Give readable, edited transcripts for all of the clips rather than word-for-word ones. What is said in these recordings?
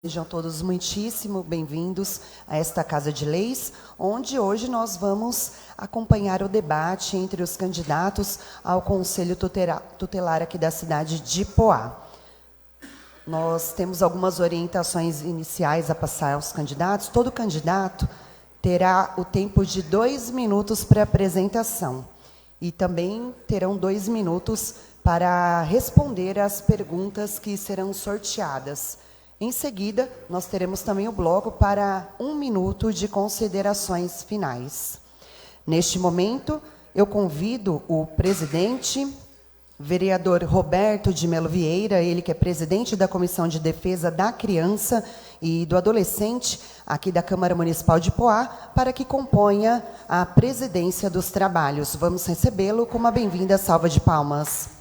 Sejam todos muitíssimo bem-vindos a esta Casa de Leis, onde hoje nós vamos acompanhar o debate entre os candidatos ao Conselho Tutelar aqui da cidade de Poá. Nós temos algumas orientações iniciais a passar aos candidatos. Todo candidato terá o tempo de 2 minutos para apresentação e também terão 2 minutos para responder às perguntas que serão sorteadas. Em seguida, nós teremos também o bloco para 1 minuto de considerações finais. Neste momento, eu convido o presidente, vereador Roberto de Melo Vieira, ele que é presidente da Comissão de Defesa da Criança e do Adolescente, aqui da Câmara Municipal de Poá, para que componha a presidência dos trabalhos. Vamos recebê-lo com uma bem-vinda salva de palmas.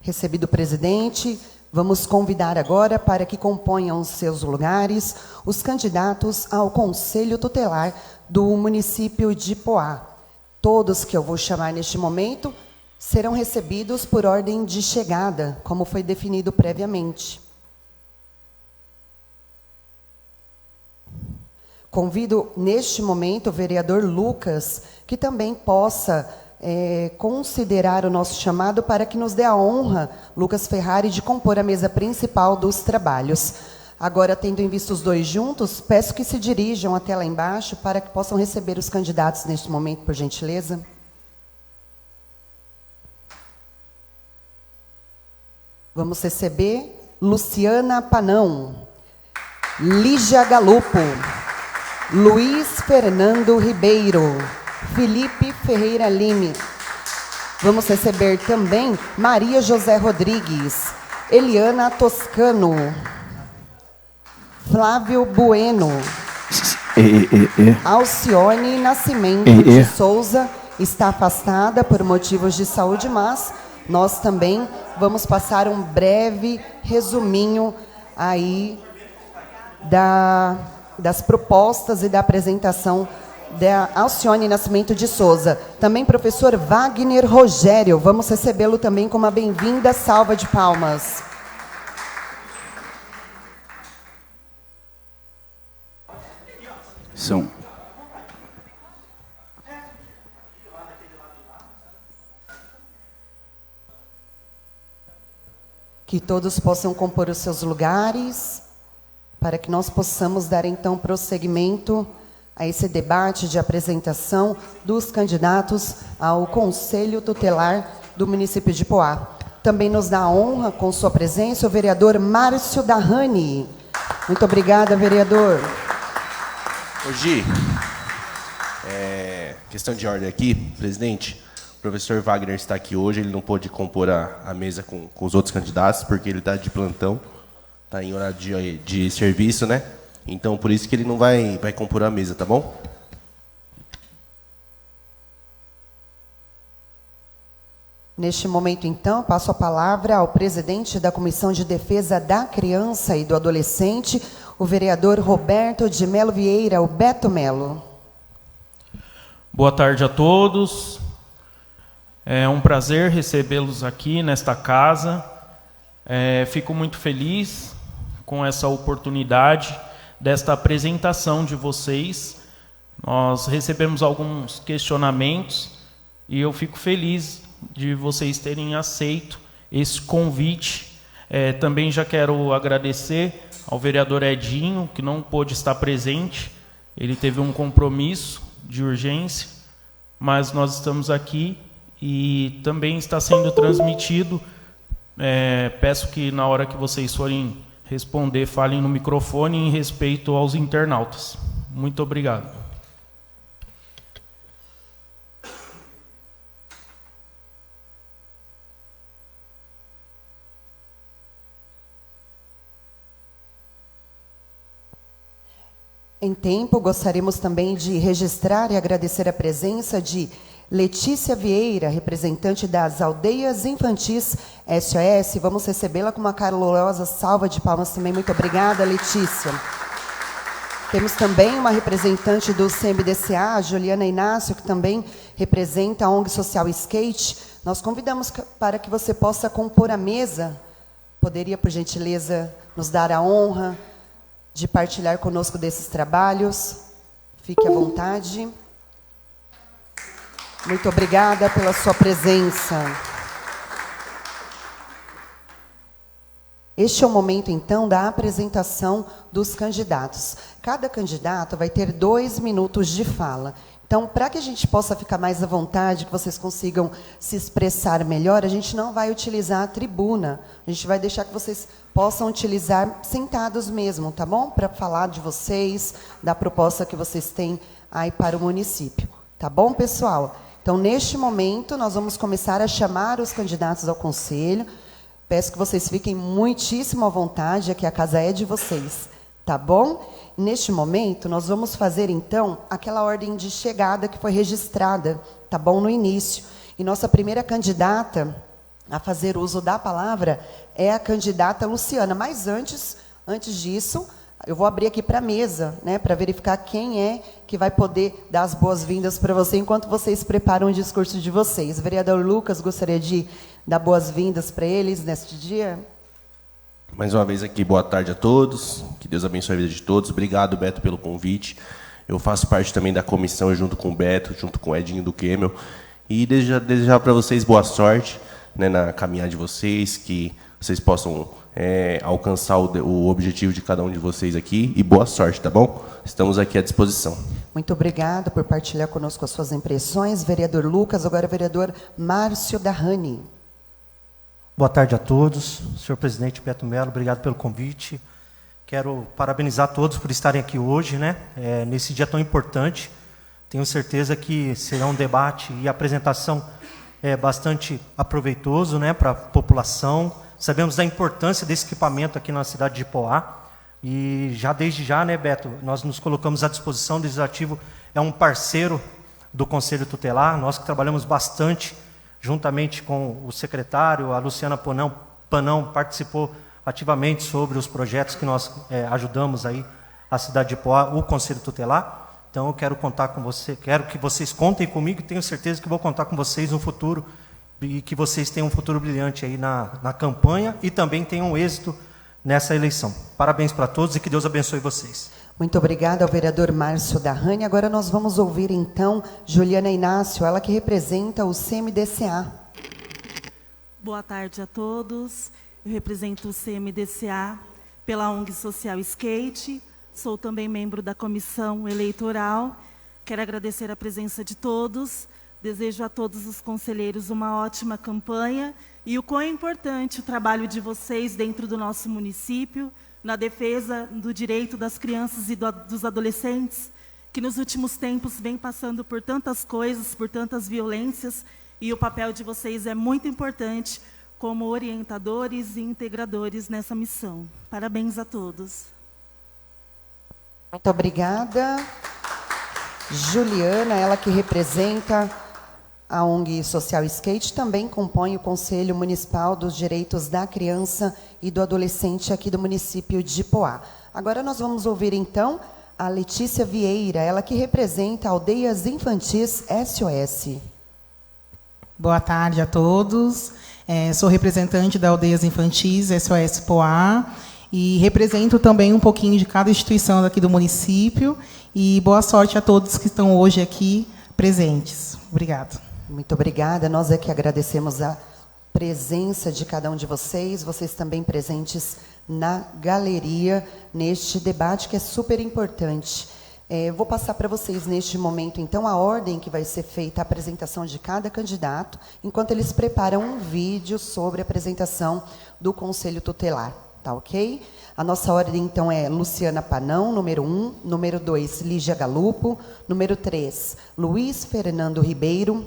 Recebido o presidente, vamos convidar agora para que componham os seus lugares os candidatos ao Conselho Tutelar do município de Poá. Todos que eu vou chamar neste momento serão recebidos por ordem de chegada, como foi definido previamente. Convido neste momento o vereador Lucas, que também possa considerar o nosso chamado para que nos dê a honra, Lucas Ferrari, de compor a mesa principal dos trabalhos. Agora, tendo em vista os dois juntos, peço que se dirijam até lá embaixo para que possam receber os candidatos neste momento, por gentileza. Vamos receber Luciana Panão, Lígia Galupo, Luiz Fernando Ribeiro, Felipe Ferreira Lime. Vamos receber também Maria José Rodrigues, Eliana Toscano, Flávio Bueno, Alcione Nascimento de Souza, está afastada por motivos de saúde, mas nós também vamos passar um breve resuminho aí das propostas e da apresentação da Alcione Nascimento de Souza. Também professor Wagner Rogério. Vamos recebê-lo também com uma bem-vinda salva de palmas. Que todos possam compor os seus lugares, para que nós possamos dar então prosseguimento a esse debate de apresentação dos candidatos ao Conselho Tutelar do município de Poá. Também nos dá a honra, com sua presença, o vereador Márcio Dahani. Muito obrigada, vereador. Ô Gi, questão de ordem aqui, presidente. O professor Wagner está aqui hoje, ele não pôde compor a mesa com os outros candidatos, porque ele está de plantão, está em horário de serviço, né? Então, por isso que ele não vai compor a mesa, tá bom? Neste momento, então, passo a palavra ao presidente da Comissão de Defesa da Criança e do Adolescente, o vereador Roberto de Melo Vieira, o Beto Melo. Boa tarde a todos. É um prazer recebê-los aqui nesta casa. Fico muito feliz com essa oportunidade desta apresentação de vocês. Nós recebemos alguns questionamentos e eu fico feliz de vocês terem aceito esse convite. Também já quero agradecer ao vereador Edinho, que não pôde estar presente. Ele teve um compromisso de urgência, mas nós estamos aqui e também está sendo transmitido. Peço que na hora que vocês forem responder, falem no microfone em respeito aos internautas. Muito obrigado. Em tempo, gostaríamos também de registrar e agradecer a presença de Letícia Vieira, representante das Aldeias Infantis SOS. Vamos recebê-la com uma calorosa salva de palmas também. Muito obrigada, Letícia. Temos também uma representante do CMDCA, Juliana Inácio, que também representa a ONG Social Skate. Nós convidamos para que você possa compor a mesa. Poderia, por gentileza, nos dar a honra de partilhar conosco desses trabalhos? Fique à vontade. Muito obrigada pela sua presença. Este é o momento, então, da apresentação dos candidatos. Cada candidato vai ter 2 minutos de fala. Então, para que a gente possa ficar mais à vontade, que vocês consigam se expressar melhor, a gente não vai utilizar a tribuna. A gente vai deixar que vocês possam utilizar sentados mesmo, tá bom? Para falar de vocês, da proposta que vocês têm aí para o município. Tá bom, pessoal? Então, neste momento, nós vamos começar a chamar os candidatos ao conselho. Peço que vocês fiquem muitíssimo à vontade, aqui a casa é de vocês, tá bom? Neste momento, nós vamos fazer, então, aquela ordem de chegada que foi registrada, tá bom, no início. E nossa primeira candidata a fazer uso da palavra é a candidata Luciana. Mas antes disso, eu vou abrir aqui para a mesa, né, para verificar quem é que vai poder dar as boas-vindas para você, enquanto vocês preparam o discurso de vocês. Vereador Lucas, gostaria de dar boas-vindas para eles neste dia? Mais uma vez aqui, boa tarde a todos. Que Deus abençoe a vida de todos. Obrigado, Beto, pelo convite. Eu faço parte também da comissão, junto com o Beto, junto com o Edinho do Kemel. E desejar para vocês boa sorte, né, na caminhada de vocês, que vocês possam alcançar o objetivo de cada um de vocês aqui. E boa sorte, tá bom? Estamos aqui à disposição. Muito obrigada por partilhar conosco as suas impressões. Vereador Lucas, agora vereador Márcio Darrani. Boa tarde a todos. Senhor presidente Beto Melo, obrigado pelo convite. Quero parabenizar todos por estarem aqui hoje, né? Nesse dia tão importante. Tenho certeza que será um debate e apresentação bastante aproveitoso, né, para a população. Sabemos da importância desse equipamento aqui na cidade de Ipoá. E desde já, né, Beto, nós nos colocamos à disposição. O Legislativo é um parceiro do Conselho Tutelar. Nós que trabalhamos bastante juntamente com o secretário, a Luciana Panão participou ativamente sobre os projetos que nós ajudamos aí a cidade de Ipoá, o Conselho Tutelar. Então eu quero contar com você, quero que vocês contem comigo, e tenho certeza que vou contar com vocês no futuro, e que vocês tenham um futuro brilhante aí na campanha e também tenham êxito nessa eleição. Parabéns para todos e que Deus abençoe vocês. Muito obrigada ao vereador Márcio Darrani. Agora nós vamos ouvir, então, Juliana Inácio, ela que representa o CMDCA. Boa tarde a todos. Eu represento o CMDCA pela ONG Social Skate. Sou também membro da comissão eleitoral. Quero agradecer a presença de todos. Desejo a todos os conselheiros uma ótima campanha e o quão é importante o trabalho de vocês dentro do nosso município, na defesa do direito das crianças e dos adolescentes, que nos últimos tempos vem passando por tantas coisas, por tantas violências, e o papel de vocês é muito importante como orientadores e integradores nessa missão. Parabéns a todos. Muito obrigada. Juliana, ela que representa a ONG Social Skate, também compõe o Conselho Municipal dos Direitos da Criança e do Adolescente aqui do município de Ipoá. Agora nós vamos ouvir, então, a Letícia Vieira, ela que representa Aldeias Infantis SOS. Boa tarde a todos. Sou representante da Aldeias Infantis SOS Ipoá e represento também um pouquinho de cada instituição daqui do município. E boa sorte a todos que estão hoje aqui presentes. Obrigada. Muito obrigada. Nós é que agradecemos a presença de cada um de vocês também presentes na galeria, neste debate que é super importante. Vou passar para vocês, neste momento, então, a ordem que vai ser feita, a apresentação de cada candidato, enquanto eles preparam um vídeo sobre a apresentação do Conselho Tutelar. Tá ok? A nossa ordem, então, é Luciana Panão, número 1, número 2, Lígia Galupo, número 3, Luiz Fernando Ribeiro,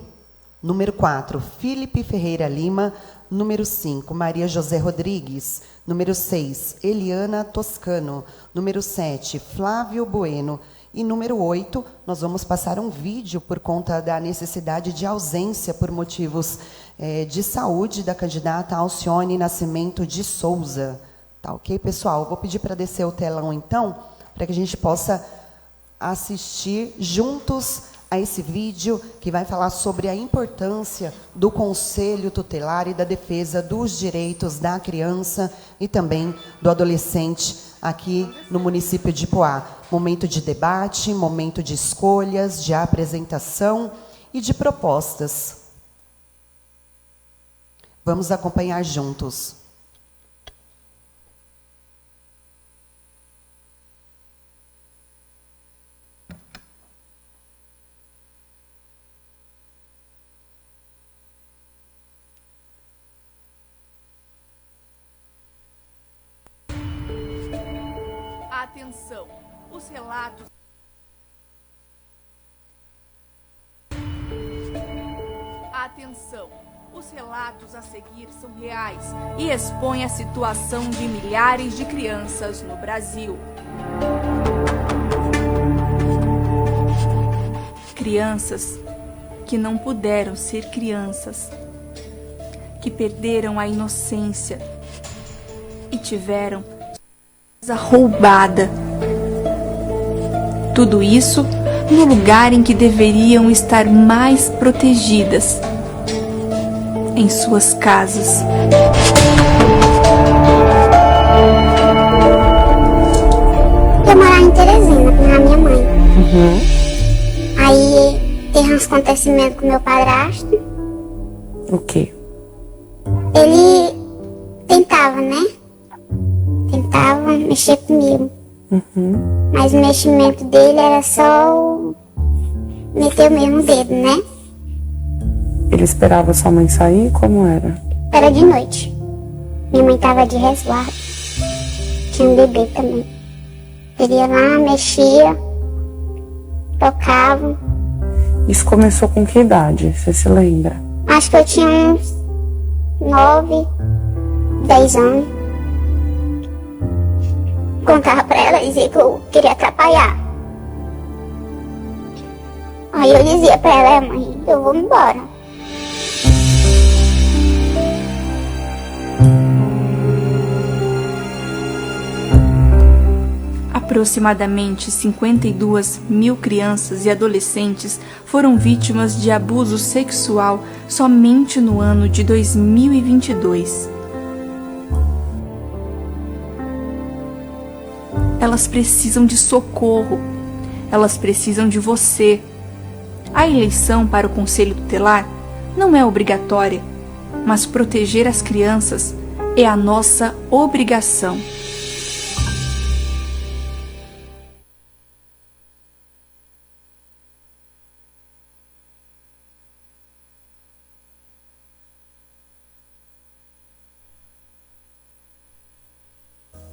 número 4, Felipe Ferreira Lima, número 5, Maria José Rodrigues, número 6, Eliana Toscano, número 7, Flávio Bueno, e número 8, nós vamos passar um vídeo por conta da necessidade de ausência por motivos de saúde da candidata Alcione Nascimento de Souza. Tá ok, pessoal? Vou pedir para descer o telão, então, para que a gente possa assistir juntos a esse vídeo que vai falar sobre a importância do Conselho Tutelar e da defesa dos direitos da criança e também do adolescente aqui no município de Ipoá. Momento de debate, momento de escolhas, de apresentação e de propostas. Vamos acompanhar juntos. Atenção, os relatos... Atenção, os relatos a seguir são reais e expõem a situação de milhares de crianças no Brasil. Crianças que não puderam ser crianças, que perderam a inocência e tiveram roubada. Tudo isso no lugar em que deveriam estar mais protegidas, em suas casas. Eu morava em Teresina com a minha mãe. Aí teve uns acontecimentos com meu padrasto. O quê? Ele tentava, né? Tentava mexer comigo. Mas o meximento dele era só meter o mesmo dedo, né? Ele esperava sua mãe sair? Como era? Era de noite. Minha mãe tava de resguardo. Tinha um bebê também. Ele ia lá, mexia, tocava. Isso começou com que idade? Você se lembra? Acho que eu tinha uns 9, 10 anos. Contava pra ela, dizia que eu queria atrapalhar. Aí eu dizia pra ela, mãe, eu vou embora. Aproximadamente 52 mil crianças e adolescentes foram vítimas de abuso sexual somente no ano de 2022. Elas precisam de socorro. Elas precisam de você. A eleição para o Conselho Tutelar não é obrigatória, mas proteger as crianças é a nossa obrigação.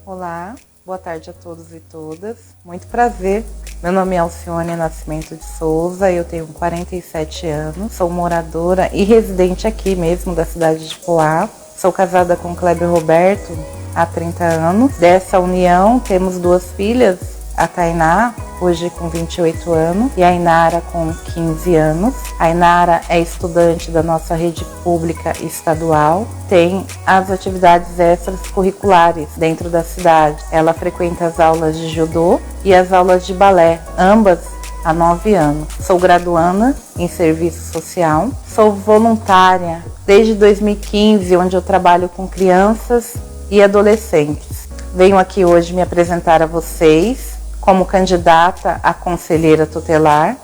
Olá, boa tarde a todos e todas. Muito prazer. Meu nome é Alcione Nascimento de Souza, eu tenho 47 anos, sou moradora e residente aqui mesmo da cidade de Ipoá. Sou casada com Kleber Roberto há 30 anos. Dessa união temos 2 filhas, a Tainá, hoje com 28 anos, e a Inara com 15 anos. A Inara é estudante da nossa rede pública estadual, tem as atividades extracurriculares dentro da cidade. Ela frequenta as aulas de judô e as aulas de balé, ambas há 9 anos. Sou graduanda em serviço social, sou voluntária desde 2015, onde eu trabalho com crianças e adolescentes. Venho aqui hoje me apresentar a vocês como candidata a conselheira tutelar.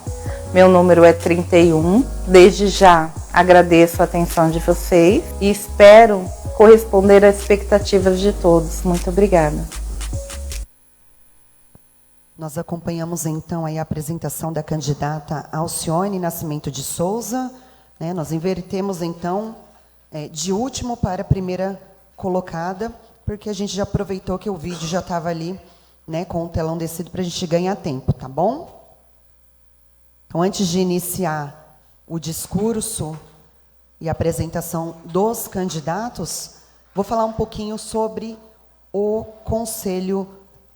Meu número é 31. Desde já agradeço a atenção de vocês e espero corresponder às expectativas de todos. Muito obrigada. Nós acompanhamos então aí a apresentação da candidata Alcione Nascimento de Souza, né? Nós invertemos então de último para a primeira colocada, porque a gente já aproveitou que o vídeo já estava ali, né, com o telão descido para a gente ganhar tempo, tá bom? Então, antes de iniciar o discurso e a apresentação dos candidatos, vou falar um pouquinho sobre o Conselho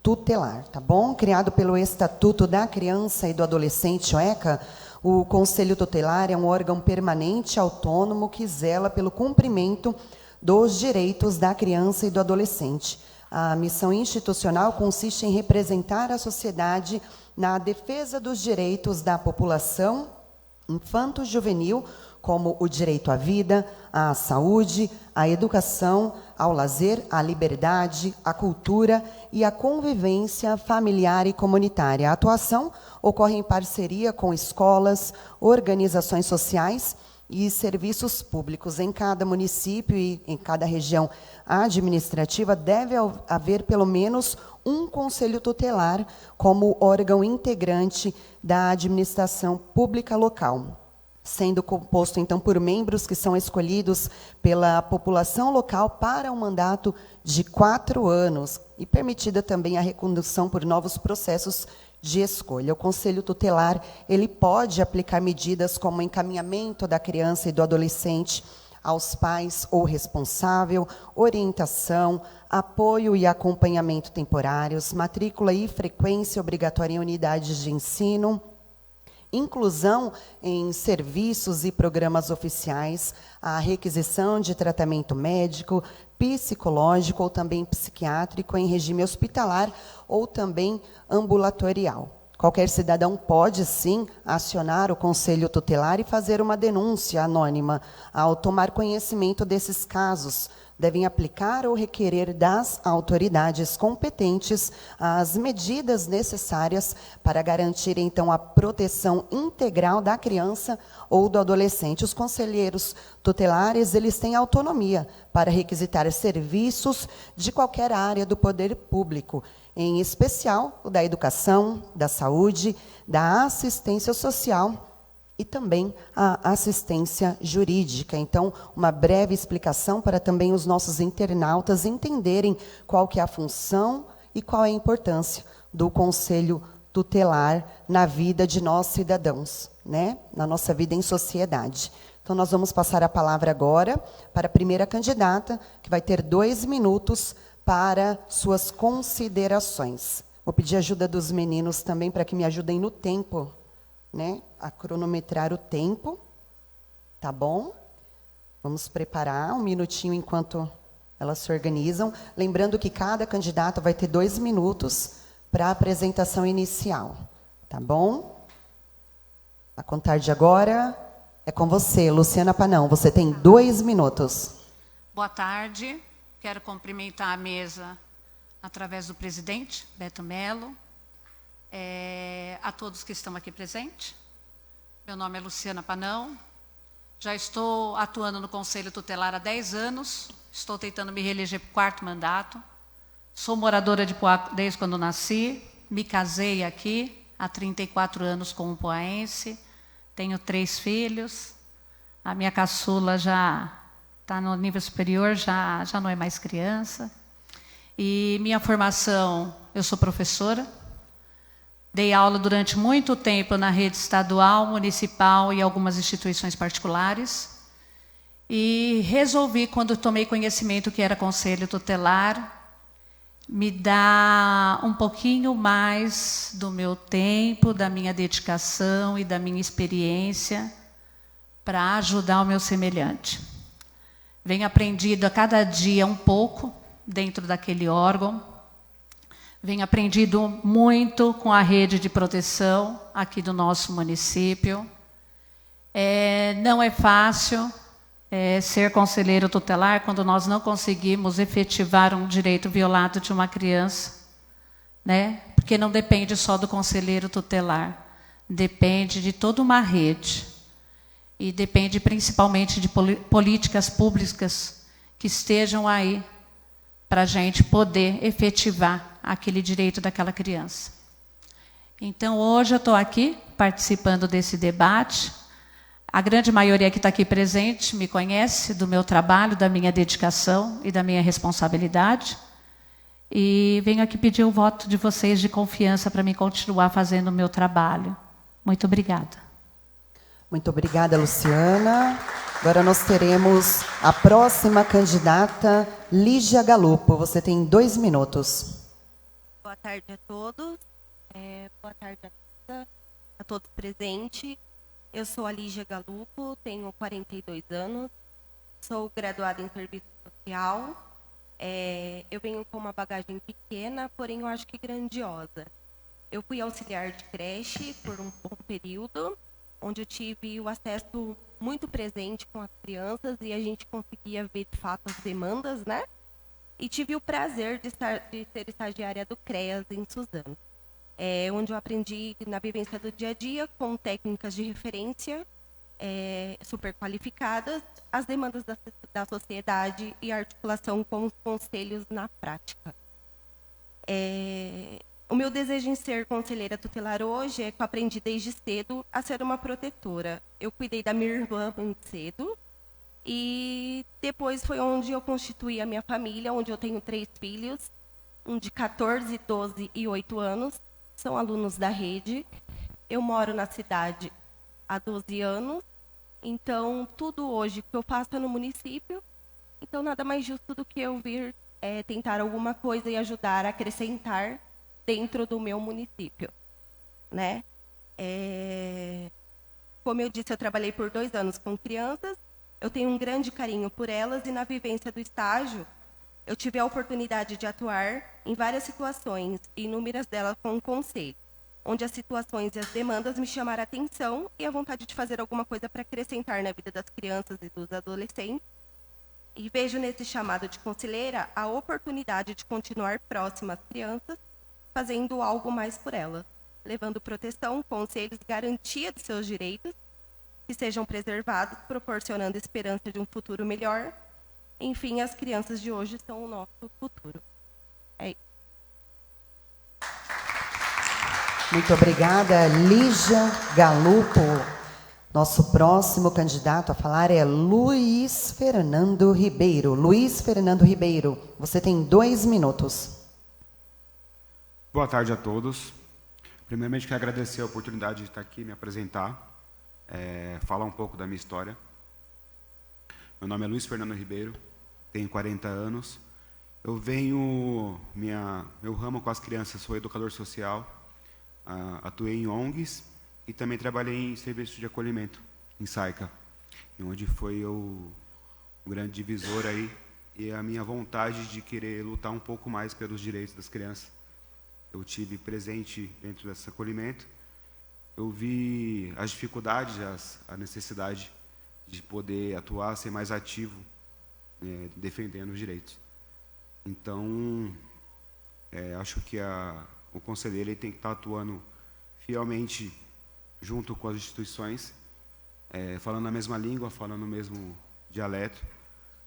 Tutelar, tá bom? Criado pelo Estatuto da Criança e do Adolescente, o ECA, o Conselho Tutelar é um órgão permanente autônomo que zela pelo cumprimento dos direitos da criança e do adolescente, A missão institucional consiste em representar a sociedade na defesa dos direitos da população infanto-juvenil, como o direito à vida, à saúde, à educação, ao lazer, à liberdade, à cultura e à convivência familiar e comunitária. A atuação ocorre em parceria com escolas, organizações sociais e serviços públicos. Em cada município e em cada região administrativa deve haver pelo menos um conselho tutelar como órgão integrante da administração pública local, sendo composto, então, por membros que são escolhidos pela população local para um mandato de 4 anos e permitida também a recondução por novos processos de escolha. O Conselho Tutelar, ele pode aplicar medidas como encaminhamento da criança e do adolescente aos pais ou responsável, orientação, apoio e acompanhamento temporários, matrícula e frequência obrigatória em unidades de ensino, inclusão em serviços e programas oficiais, a requisição de tratamento médico, psicológico ou também psiquiátrico em regime hospitalar ou também ambulatorial. Qualquer cidadão pode, sim, acionar o Conselho Tutelar e fazer uma denúncia anônima. Ao tomar conhecimento desses casos, devem aplicar ou requerer das autoridades competentes as medidas necessárias para garantir, então, a proteção integral da criança ou do adolescente. Os conselheiros tutelares, eles têm autonomia para requisitar serviços de qualquer área do poder público, em especial o da educação, da saúde, da assistência social e também a assistência jurídica. Então, uma breve explicação para também os nossos internautas entenderem qual que é a função e qual é a importância do Conselho Tutelar na vida de nós cidadãos, né? Na nossa vida em sociedade. Então, nós vamos passar a palavra agora para a primeira candidata, que vai ter 2 minutos para suas considerações. Vou pedir ajuda dos meninos também para que me ajudem no tempo, né? A cronometrar o tempo, tá bom? Vamos preparar um minutinho enquanto elas se organizam. Lembrando que cada candidato vai ter 2 minutos para a apresentação inicial, tá bom? A contar de agora é com você, Luciana Panão. Você tem 2 minutos. Boa tarde. Quero cumprimentar a mesa através do presidente, Beto Mello, a todos que estão aqui presentes. Meu nome é Luciana Panão, já estou atuando no Conselho Tutelar há 10 anos, estou tentando me reeleger para o 4º mandato, sou moradora de Poá desde quando nasci, me casei aqui há 34 anos com um poaense, tenho 3 filhos, a minha caçula já está no nível superior, já não é mais criança. E minha formação, eu sou professora, dei aula durante muito tempo na rede estadual, municipal e algumas instituições particulares. E resolvi, quando tomei conhecimento que era Conselho Tutelar, me dar um pouquinho mais do meu tempo, da minha dedicação e da minha experiência para ajudar o meu semelhante. Venho aprendido a cada dia um pouco dentro daquele órgão. Venho aprendido muito com a rede de proteção aqui do nosso município. Não é fácil ser conselheiro tutelar quando nós não conseguimos efetivar um direito violado de uma criança, né? Porque não depende só do conselheiro tutelar, depende de toda uma rede. E depende principalmente de políticas públicas que estejam aí para a gente poder efetivar aquele direito daquela criança. Então, hoje eu estou aqui participando desse debate. A grande maioria que está aqui presente me conhece do meu trabalho, da minha dedicação e da minha responsabilidade. E venho aqui pedir o voto de vocês de confiança para mim continuar fazendo o meu trabalho. Muito obrigada. Muito obrigada, Luciana. Agora nós teremos a próxima candidata, Lígia Galupo. Você tem 2 minutos. Boa tarde a todos. Boa tarde a todos presentes. Eu sou a Lígia Galupo, tenho 42 anos, sou graduada em Serviço Social Eu venho com uma bagagem pequena, porém eu acho que grandiosa. Eu fui auxiliar de creche por um bom período, onde eu tive o acesso muito presente com as crianças e a gente conseguia ver, de fato, as demandas, né? E tive o prazer de ser estagiária do CREAS em Suzano, onde eu aprendi na vivência do dia a dia, com técnicas de referência super qualificadas, as demandas da sociedade e a articulação com os conselhos na prática. O meu desejo em ser conselheira tutelar hoje é que eu aprendi desde cedo a ser uma protetora. Eu cuidei da minha irmã muito cedo e depois foi onde eu constituí a minha família, onde eu tenho 3 filhos, um de 14, 12 e 8 anos, são alunos da rede. Eu moro na cidade há 12 anos, então tudo hoje que eu faço é no município, então nada mais justo do que eu vir tentar alguma coisa e ajudar a acrescentar dentro do meu município, né? Como eu disse, eu trabalhei por 2 anos com crianças, eu tenho um grande carinho por elas e na vivência do estágio eu tive a oportunidade de atuar em várias situações, inúmeras delas com o conselho, onde as situações e as demandas me chamaram a atenção e a vontade de fazer alguma coisa para acrescentar na vida das crianças e dos adolescentes. E vejo nesse chamado de conselheira a oportunidade de continuar próxima às crianças, fazendo algo mais por elas, levando proteção, conselhos e garantia de seus direitos, que sejam preservados, proporcionando esperança de um futuro melhor. Enfim, as crianças de hoje são o nosso futuro. É isso. Muito obrigada, Lígia Galupo. Nosso próximo candidato a falar é Luiz Fernando Ribeiro. Luiz Fernando Ribeiro, você tem 2 minutos. Boa tarde a todos. Primeiramente, quero agradecer a oportunidade de estar aqui, me apresentar, falar um pouco da minha história. Meu nome é Luiz Fernando Ribeiro, tenho 40 anos. Eu venho, meu ramo com as crianças, sou educador social, atuei em ONGs e também trabalhei em serviço de acolhimento, em SAICA, onde foi o grande divisor aí e a minha vontade de querer lutar um pouco mais pelos direitos das crianças. Eu tive presente dentro desse acolhimento, eu vi as dificuldades, a necessidade de poder atuar, ser mais ativo, defendendo os direitos. Então, acho que o conselheiro ele tem que estar atuando fielmente junto com as instituições, falando a mesma língua, falando o mesmo dialeto,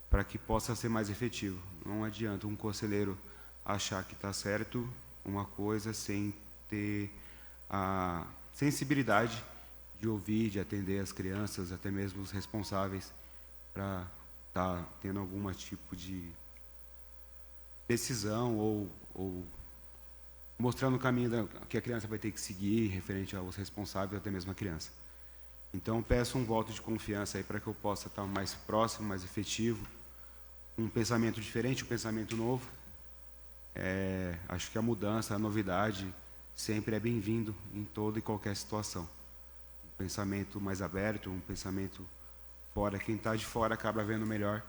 para que possa ser mais efetivo. Não adianta um conselheiro achar que está certo uma coisa sem ter a sensibilidade de ouvir, de atender as crianças, até mesmo os responsáveis, para estar tendo algum tipo de decisão ou mostrando o caminho que a criança vai ter que seguir referente aos responsáveis, até mesmo a criança. Então, peço um voto de confiança aí para que eu possa estar mais próximo, mais efetivo, um pensamento diferente, um pensamento novo. Acho que a mudança, a novidade, sempre é bem-vindo em toda e qualquer situação. Um pensamento mais aberto, um pensamento fora. Quem está de fora acaba vendo melhor.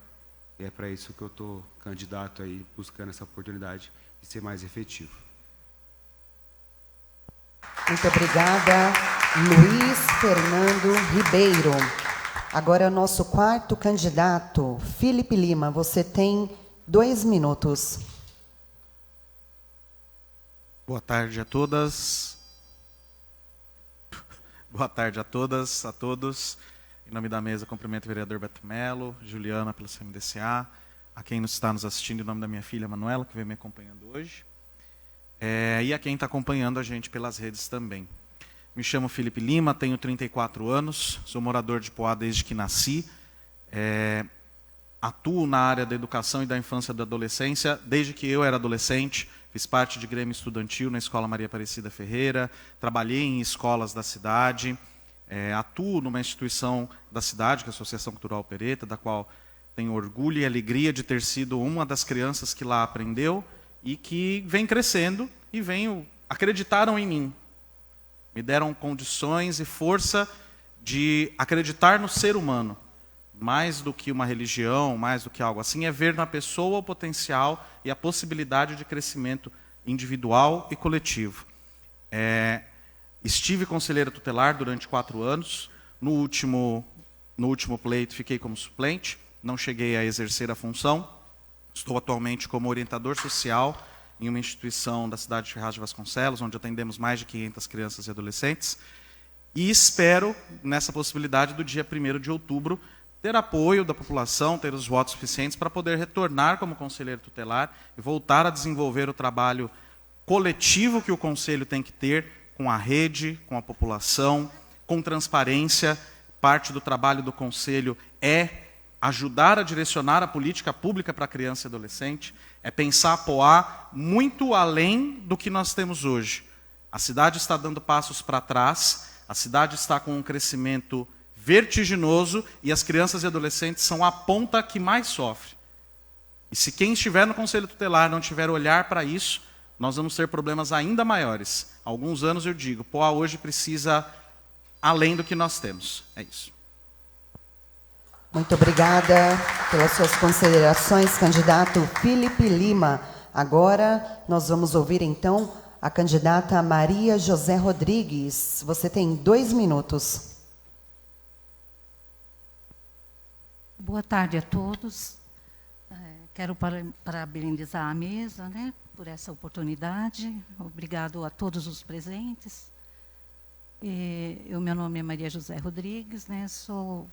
E é para isso que eu estou candidato aí, buscando essa oportunidade de ser mais efetivo. Muito obrigada, Luiz Fernando Ribeiro. Agora é o nosso 4º candidato, Felipe Lima. Você tem 2 minutos. Boa tarde a todas. Boa tarde a todas, a todos. Em nome da mesa, cumprimento o vereador Beto Melo, Juliana pelo CMDCA, a quem está nos assistindo em nome da minha filha Manuela, que vem me acompanhando hoje, e a quem está acompanhando a gente pelas redes também. Me chamo Felipe Lima, tenho 34 anos, sou morador de Poá desde que nasci, atuo na área da educação e da infância e da adolescência desde que eu era adolescente. Fiz parte de grêmio estudantil na Escola Maria Aparecida Ferreira, trabalhei em escolas da cidade, atuo numa instituição da cidade, que é a Associação Cultural Pereta, da qual tenho orgulho e alegria de ter sido uma das crianças que lá aprendeu e que vem crescendo e acreditaram em mim. Me deram condições e força de acreditar no ser humano, mais do que uma religião, mais do que algo assim, é ver na pessoa o potencial e a possibilidade de crescimento individual e coletivo. Estive conselheiro tutelar durante 4 anos. No último pleito fiquei como suplente, não cheguei a exercer a função. Estou atualmente como orientador social em uma instituição da cidade de Ferraz de Vasconcelos, onde atendemos mais de 500 crianças e adolescentes. E espero, nessa possibilidade do dia 1º de outubro, ter apoio da população, ter os votos suficientes para poder retornar como conselheiro tutelar e voltar a desenvolver o trabalho coletivo que o conselho tem que ter com a rede, com a população, com transparência. Parte do trabalho do conselho é ajudar a direcionar a política pública para a criança e adolescente, é pensar a Poá muito além do que nós temos hoje. A cidade está dando passos para trás, a cidade está com um crescimento vertiginoso e as crianças e adolescentes são a ponta que mais sofre. E se quem estiver no Conselho Tutelar não tiver olhar para isso, nós vamos ter problemas ainda maiores. Há alguns anos eu digo, Poá hoje precisa além do que nós temos. É isso. Muito obrigada pelas suas considerações, candidato Felipe Lima. Agora nós vamos ouvir então a candidata Maria José Rodrigues. Você tem 2 minutos. Boa tarde a todos. Quero parabenizar a mesa, né, por essa oportunidade. Obrigado a todos os presentes. Meu nome é Maria José Rodrigues, né, sou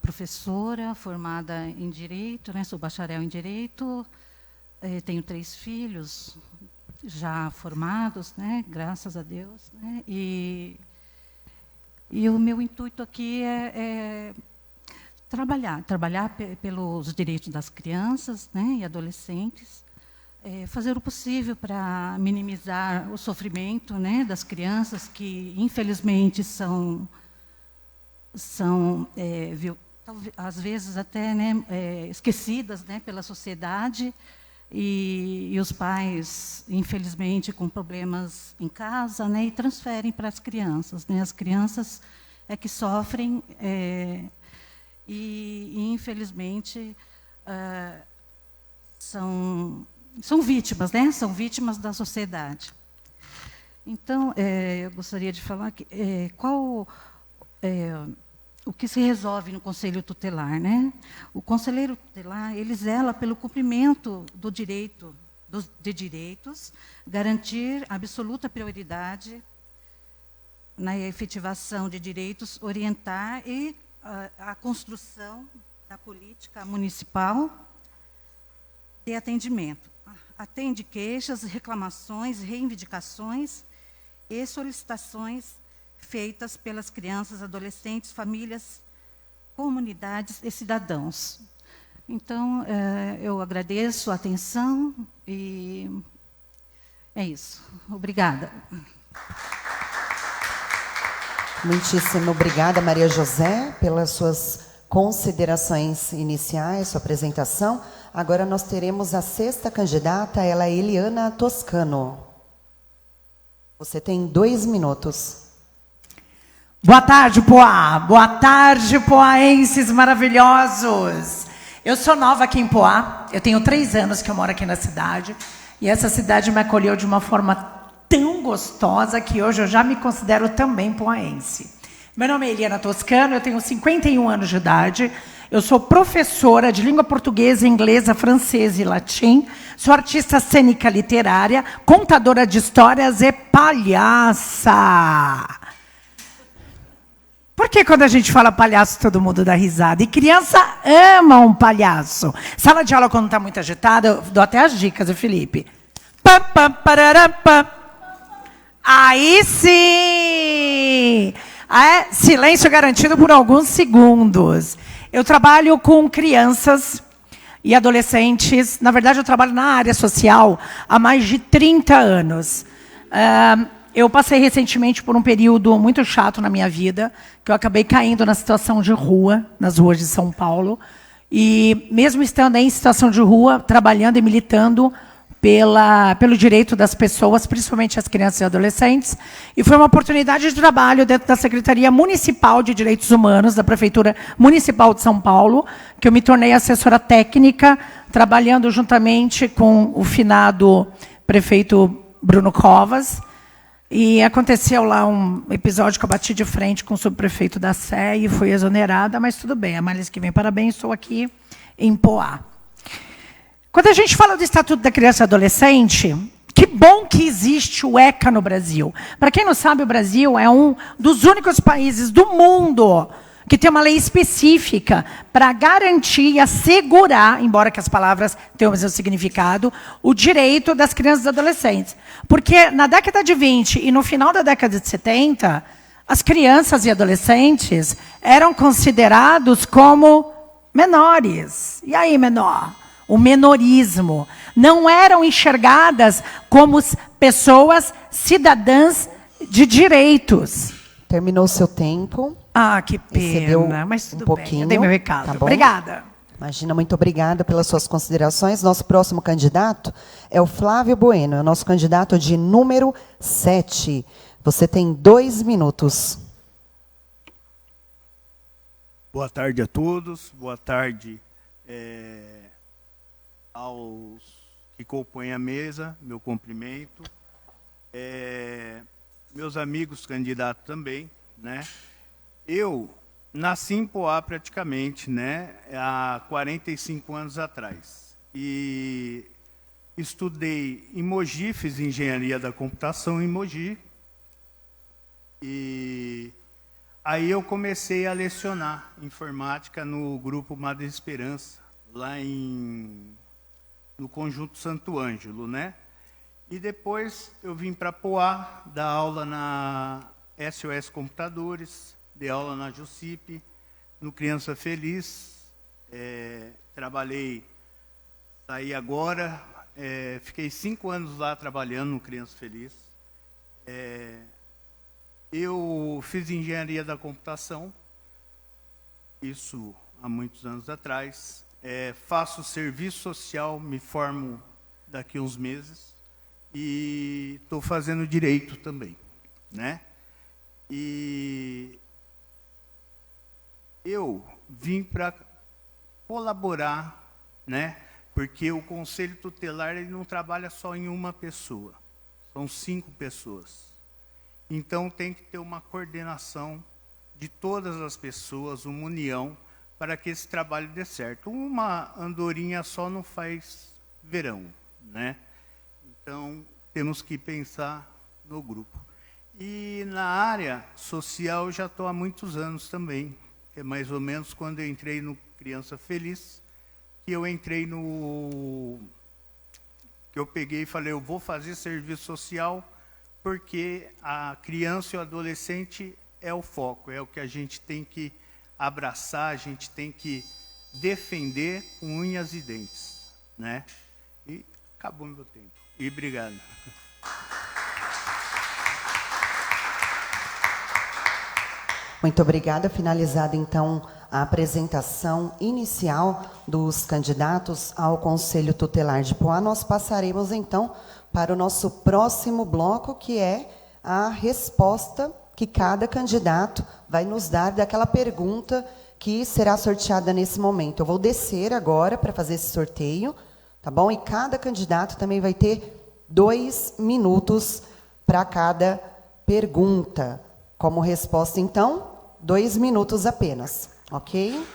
professora formada em Direito, né, sou bacharel em Direito, tenho 3 filhos já formados, né, graças a Deus, né, e o meu intuito aqui é trabalhar pelos direitos das crianças, né, e adolescentes, fazer o possível para minimizar o sofrimento, né, das crianças que, infelizmente, são às vezes até, né, esquecidas, né, pela sociedade, e os pais, infelizmente, com problemas em casa, né, e transferem para as crianças, né. As crianças é que sofrem e infelizmente, são vítimas, né? São vítimas da sociedade. Então, eu gostaria de falar que, o que se resolve no Conselho Tutelar, né? O conselheiro tutelar, ele zela pelo cumprimento de direitos, garantir absoluta prioridade na efetivação de direitos, orientar e a construção da política municipal de atendimento. Atende queixas, reclamações, reivindicações e solicitações feitas pelas crianças, adolescentes, famílias, comunidades e cidadãos. Então, eu agradeço a atenção e é isso. Obrigada. Muitíssimo obrigada, Maria José, pelas suas considerações iniciais, sua apresentação. Agora nós teremos a 6ª candidata, ela é Eliana Toscano. Você tem 2 minutos. Boa tarde, Poá. Boa tarde, poaenses maravilhosos. Eu sou nova aqui em Poá. Eu tenho 3 anos que eu moro aqui na cidade. E essa cidade me acolheu de uma forma tão gostosa que hoje eu já me considero também poaense. Meu nome é Eliana Toscano, eu tenho 51 anos de idade. Eu sou professora de língua portuguesa, inglesa, francesa e latim. Sou artista cênica literária, contadora de histórias e palhaça. Por que quando a gente fala palhaço, todo mundo dá risada? E criança ama um palhaço. Sala de aula, quando está muito agitada, eu dou até as dicas, viu, Felipe? Pam, pam, parará, pam. Aí sim! Silêncio garantido por alguns segundos. Eu trabalho com crianças e adolescentes. Na verdade, eu trabalho na área social há mais de 30 anos. Eu passei recentemente por um período muito chato na minha vida, que eu acabei caindo na situação de rua, nas ruas de São Paulo. E mesmo estando em situação de rua, trabalhando e militando pelo direito das pessoas, principalmente as crianças e adolescentes, e foi uma oportunidade de trabalho dentro da Secretaria Municipal de Direitos Humanos, da Prefeitura Municipal de São Paulo, que eu me tornei assessora técnica, trabalhando juntamente com o finado prefeito Bruno Covas, e aconteceu lá um episódio que eu bati de frente com o subprefeito da Sé e fui exonerada, mas tudo bem, a mais que vem, parabéns, estou aqui em Poá. Quando a gente fala do Estatuto da Criança e Adolescente, que bom que existe o ECA no Brasil. Para quem não sabe, o Brasil é um dos únicos países do mundo que tem uma lei específica para garantir e assegurar, embora que as palavras tenham o mesmo significado, o direito das crianças e adolescentes. Porque na década de 20 e no final da década de 70, as crianças e adolescentes eram considerados como menores. E aí, menor? O menorismo. Não eram enxergadas como pessoas cidadãs de direitos. Terminou o seu tempo. Ah, que pena, mas tudo bem, eu dei meu recado. Tá bom? Obrigada. Imagina, muito obrigada pelas suas considerações. Nosso próximo candidato é o Flávio Bueno, é o nosso candidato de número 7. Você tem 2 minutos. Boa tarde a todos, boa tarde aos que compõem a mesa, meu cumprimento. Meus amigos candidatos também, né? Eu nasci em Poá praticamente, né, há 45 anos atrás. E estudei em Mogi, fiz engenharia da computação em Mogi. E aí eu comecei a lecionar informática no grupo Madre Esperança, lá no Conjunto Santo Ângelo, né? E depois eu vim para Poá, dar aula na SOS Computadores, dei aula na Jucip, no Criança Feliz, trabalhei, saí agora, fiquei 5 anos lá trabalhando no Criança Feliz. Eu fiz engenharia da computação, isso há muitos anos atrás. Faço serviço social, me formo daqui a uns meses e estou fazendo direito também, né? E eu vim para colaborar, né? Porque o Conselho Tutelar ele não trabalha só em uma pessoa, são 5 pessoas. Então tem que ter uma coordenação de todas as pessoas, uma união, para que esse trabalho dê certo. Uma andorinha só não faz verão, né? Então temos que pensar no grupo. E na área social eu já estou há muitos anos também. É mais ou menos quando eu entrei no Criança Feliz, que eu entrei no... que eu peguei e falei, eu vou fazer serviço social, porque a criança e o adolescente é o foco, é o que a gente tem que abraçar, a gente tem que defender com unhas e dentes, né? E acabou meu tempo. E obrigado. Muito obrigada. Finalizada, então, a apresentação inicial dos candidatos ao Conselho Tutelar de Poá, nós passaremos, então, para o nosso próximo bloco, que é a resposta que cada candidato vai nos dar daquela pergunta que será sorteada nesse momento. Eu vou descer agora para fazer esse sorteio, tá bom? E cada candidato também vai ter 2 minutos para cada pergunta. Como resposta, então, 2 minutos apenas, ok?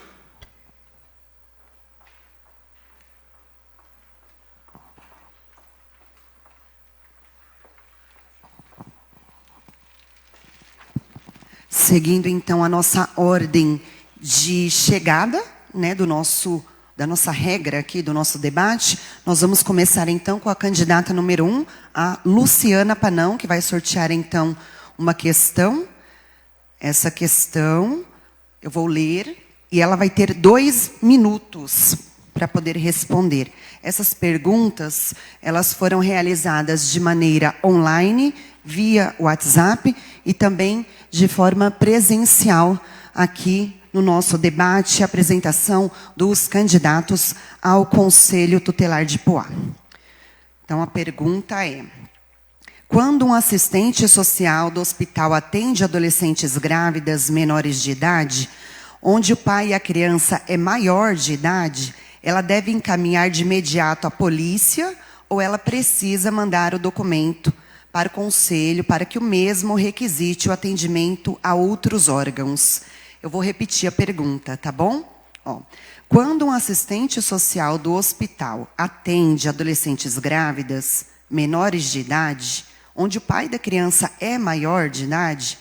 Seguindo, então, a nossa ordem de chegada, né, da nossa regra aqui, do nosso debate, nós vamos começar, então, com a candidata número 1, a Luciana Panão, que vai sortear, então, uma questão. Essa questão eu vou ler e ela vai ter 2 minutos para poder responder. Essas perguntas, elas foram realizadas de maneira online, via WhatsApp e também de forma presencial aqui no nosso debate e apresentação dos candidatos ao Conselho Tutelar de Poá. Então, a pergunta é: quando um assistente social do hospital atende adolescentes grávidas menores de idade, onde o pai e a criança é maior de idade, ela deve encaminhar de imediato à polícia ou ela precisa mandar o documento para o conselho para que o mesmo requisite o atendimento a outros órgãos? Eu vou repetir a pergunta, tá bom? Ó, quando um assistente social do hospital atende adolescentes grávidas menores de idade, onde o pai da criança é maior de idade,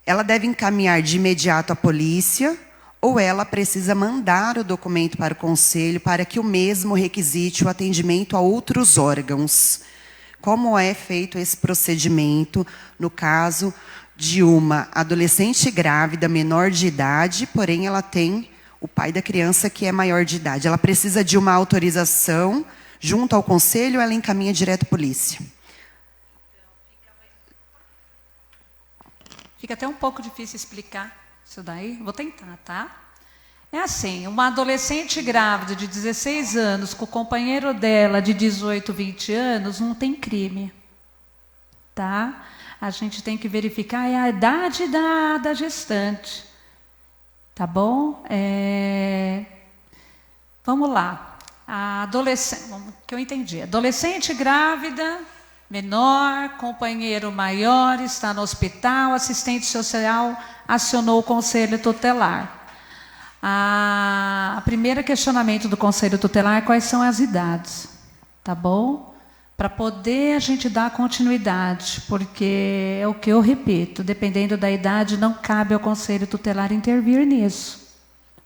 ela deve encaminhar de imediato à polícia ou ela precisa mandar o documento para o conselho para que o mesmo requisite o atendimento a outros órgãos? Como é feito esse procedimento no caso de uma adolescente grávida menor de idade, porém ela tem o pai da criança que é maior de idade? Ela precisa de uma autorização junto ao conselho ou ela encaminha direto à polícia? Fica até um pouco difícil explicar isso daí. Vou tentar, tá? É assim, uma adolescente grávida de 16 anos com o companheiro dela de 18, 20 anos, não tem crime. Tá? A gente tem que verificar a idade da gestante. Tá bom? Vamos lá. A adolescente, que eu entendi. Adolescente grávida, menor, companheiro maior, está no hospital, assistente social acionou o conselho tutelar. A primeiro questionamento do conselho tutelar é quais são as idades, tá bom? Para poder a gente dar continuidade, porque é o que eu repito, dependendo da idade, não cabe ao conselho tutelar intervir nisso,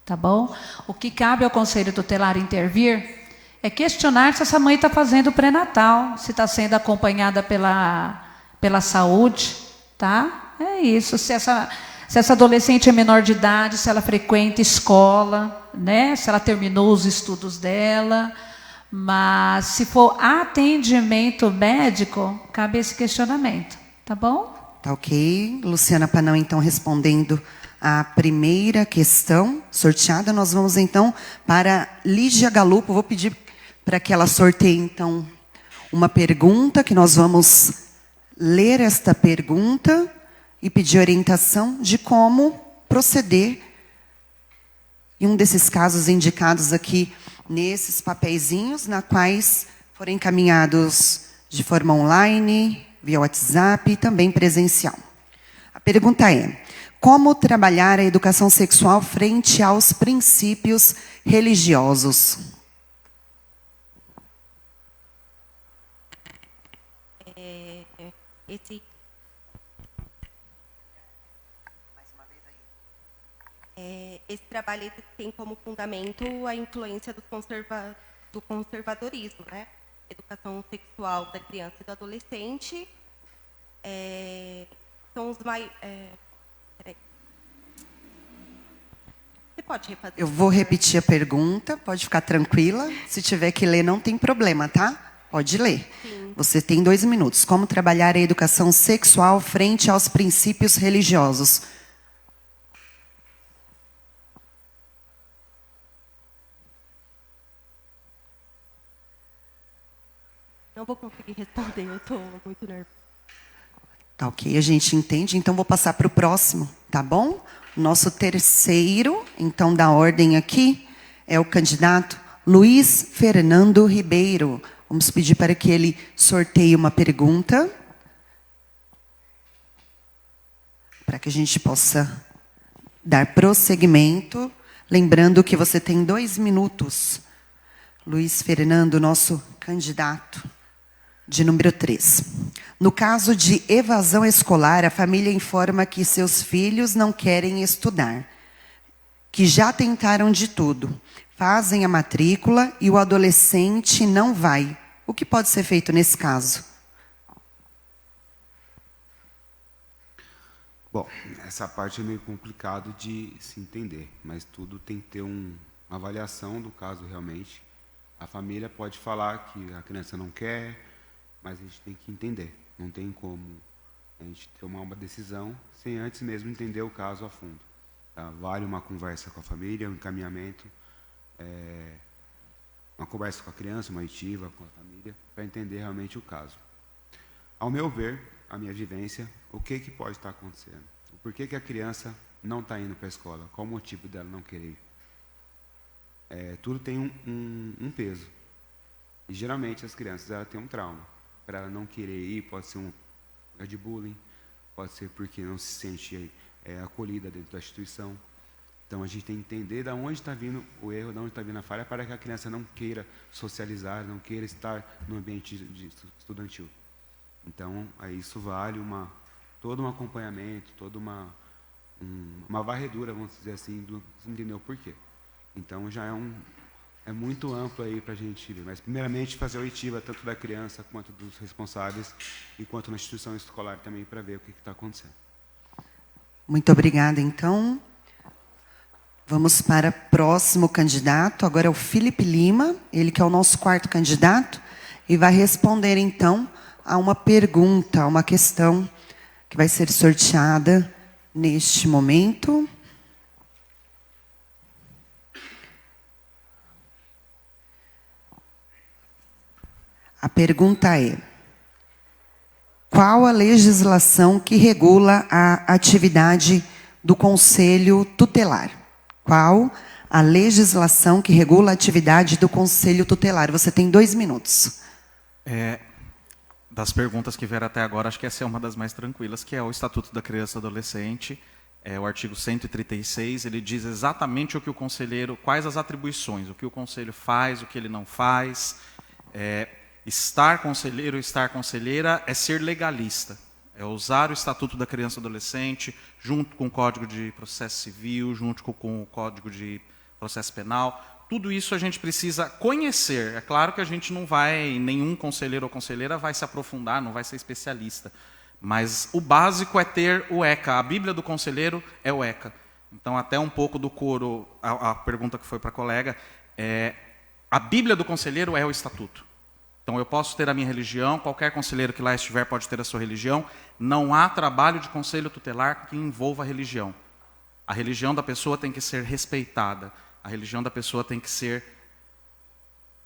tá bom? O que cabe ao conselho tutelar intervir é questionar se essa mãe está fazendo pré-natal, se está sendo acompanhada pela saúde, tá? É isso. Se essa adolescente é menor de idade, se ela frequenta escola, né? Se ela terminou os estudos dela. Mas se for atendimento médico, cabe esse questionamento, tá bom? Tá ok. Luciana Panão, então, respondendo a primeira questão sorteada. Nós vamos, então, para Lígia Galupo. Vou pedir para que ela sorteie, então, uma pergunta, que nós vamos ler esta pergunta e pedir orientação de como proceder em um desses casos indicados aqui nesses papeizinhos, na quais foram encaminhados de forma online, via WhatsApp e também presencial. A pergunta é: como trabalhar a educação sexual frente aos princípios religiosos? Esse trabalho ele tem como fundamento a influência do conservadorismo, né? Educação sexual da criança e do adolescente são os mais... Você pode refazer? Eu vou repetir a pergunta, pode ficar tranquila. Se tiver que ler, não tem problema, tá? Pode ler. Sim. Você tem 2 minutos. Como trabalhar a educação sexual frente aos princípios religiosos? Não vou conseguir responder, eu estou muito nervosa. Tá ok, a gente entende. Então, vou passar para o próximo, tá bom? Nosso terceiro, então, da ordem aqui, é o candidato Luiz Fernando Ribeiro. Vamos pedir para que ele sorteie uma pergunta, para que a gente possa dar prosseguimento. Lembrando que você tem 2 minutos. Luiz Fernando, nosso candidato de número 3. No caso de evasão escolar, a família informa que seus filhos não querem estudar, que já tentaram de tudo, fazem a matrícula e o adolescente não vai. O que pode ser feito nesse caso? Bom, essa parte é meio complicado de se entender, mas tudo tem que ter uma avaliação do caso realmente. A família pode falar que a criança não quer, mas a gente tem que entender. Não tem como a gente tomar uma decisão sem antes mesmo entender o caso a fundo. Tá? Vale uma conversa com a família, um encaminhamento. uma conversa com a criança, uma oitiva, com a família, para entender realmente o caso. Ao meu ver, a minha vivência, o que pode estar acontecendo? O porquê que a criança não está indo para a escola? Qual o motivo dela não querer ir? Tudo tem um peso. E geralmente as crianças elas têm um trauma. Para ela não querer ir, pode ser um lugar de bullying, pode ser porque não se sente acolhida dentro da instituição. Então a gente tem que entender de onde está vindo o erro, de onde está vindo a falha, para que a criança não queira socializar, não queira estar no ambiente estudantil. Então, aí isso vale todo um acompanhamento, toda uma varredura, vamos dizer assim, do entender o porquê. Então, já é muito amplo aí para a gente ver. Mas, primeiramente, fazer a oitiva, tanto da criança quanto dos responsáveis, e quanto na instituição escolar também, para ver o que está acontecendo. Muito obrigada, então. Vamos para o próximo candidato. Agora é o Felipe Lima, ele que é o nosso quarto candidato, e vai responder, então, a uma pergunta, a uma questão que vai ser sorteada neste momento. A pergunta é: qual a legislação que regula a atividade do Conselho Tutelar? Qual a legislação que regula a atividade do Conselho Tutelar? Você tem 2 minutos. Das perguntas que vieram até agora, acho que essa é uma das mais tranquilas, que é o Estatuto da Criança e Adolescente, o artigo 136, ele diz exatamente o que o conselheiro, quais as atribuições, o que o conselho faz, o que ele não faz. Estar conselheiro, estar conselheira é ser legalista, é usar o Estatuto da Criança e Adolescente, junto com o Código de Processo Civil, junto com o Código de Processo Penal. Tudo isso a gente precisa conhecer. É claro que a gente não vai, nenhum conselheiro ou conselheira vai se aprofundar, não vai ser especialista. Mas o básico é ter o ECA. A Bíblia do conselheiro é o ECA. Então, até um pouco do coro, a pergunta que foi para a colega, a Bíblia do conselheiro é o Estatuto. Então, eu posso ter a minha religião, qualquer conselheiro que lá estiver pode ter a sua religião. Não há trabalho de conselho tutelar que envolva a religião. A religião da pessoa tem que ser respeitada. A religião da pessoa tem que ser,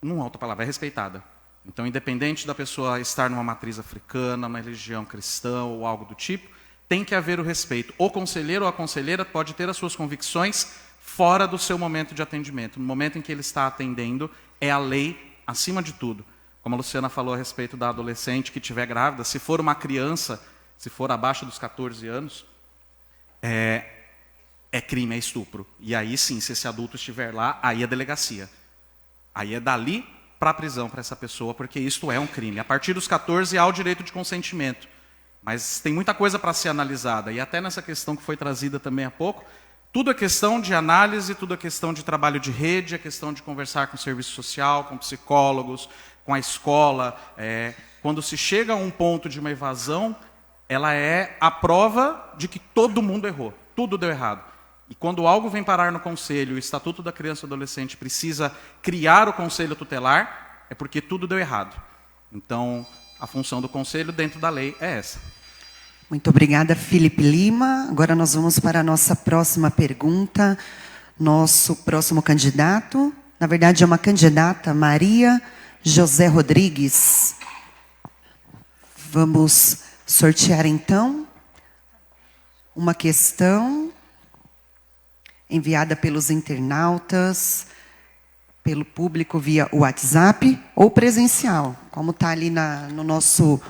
numa outra palavra, respeitada. Então, independente da pessoa estar numa matriz africana, uma religião cristã ou algo do tipo, tem que haver o respeito. O conselheiro ou a conselheira pode ter as suas convicções fora do seu momento de atendimento. No momento em que ele está atendendo, é a lei acima de tudo. Como a Luciana falou a respeito da adolescente que estiver grávida, se for uma criança, se for abaixo dos 14 anos, é crime, é estupro. E aí sim, se esse adulto estiver lá, aí é delegacia. Aí é dali para a prisão para essa pessoa, porque isto é um crime. A partir dos 14 há o direito de consentimento. Mas tem muita coisa para ser analisada. E até nessa questão que foi trazida também há pouco, tudo é questão de análise, tudo é questão de trabalho de rede, é questão de conversar com o serviço social, com psicólogos, com a escola. Quando se chega a um ponto de uma evasão, ela é a prova de que todo mundo errou, tudo deu errado. E quando algo vem parar no conselho, o Estatuto da Criança e Adolescente precisa criar o conselho tutelar, é porque tudo deu errado. Então, a função do conselho dentro da lei é essa. Muito obrigada, Felipe Lima. Agora nós vamos para a nossa próxima pergunta. Nosso próximo candidato, na verdade é uma candidata, Maria José Rodrigues. Vamos sortear então uma questão enviada pelos internautas, pelo público via WhatsApp ou presencial. Como está ali no nosso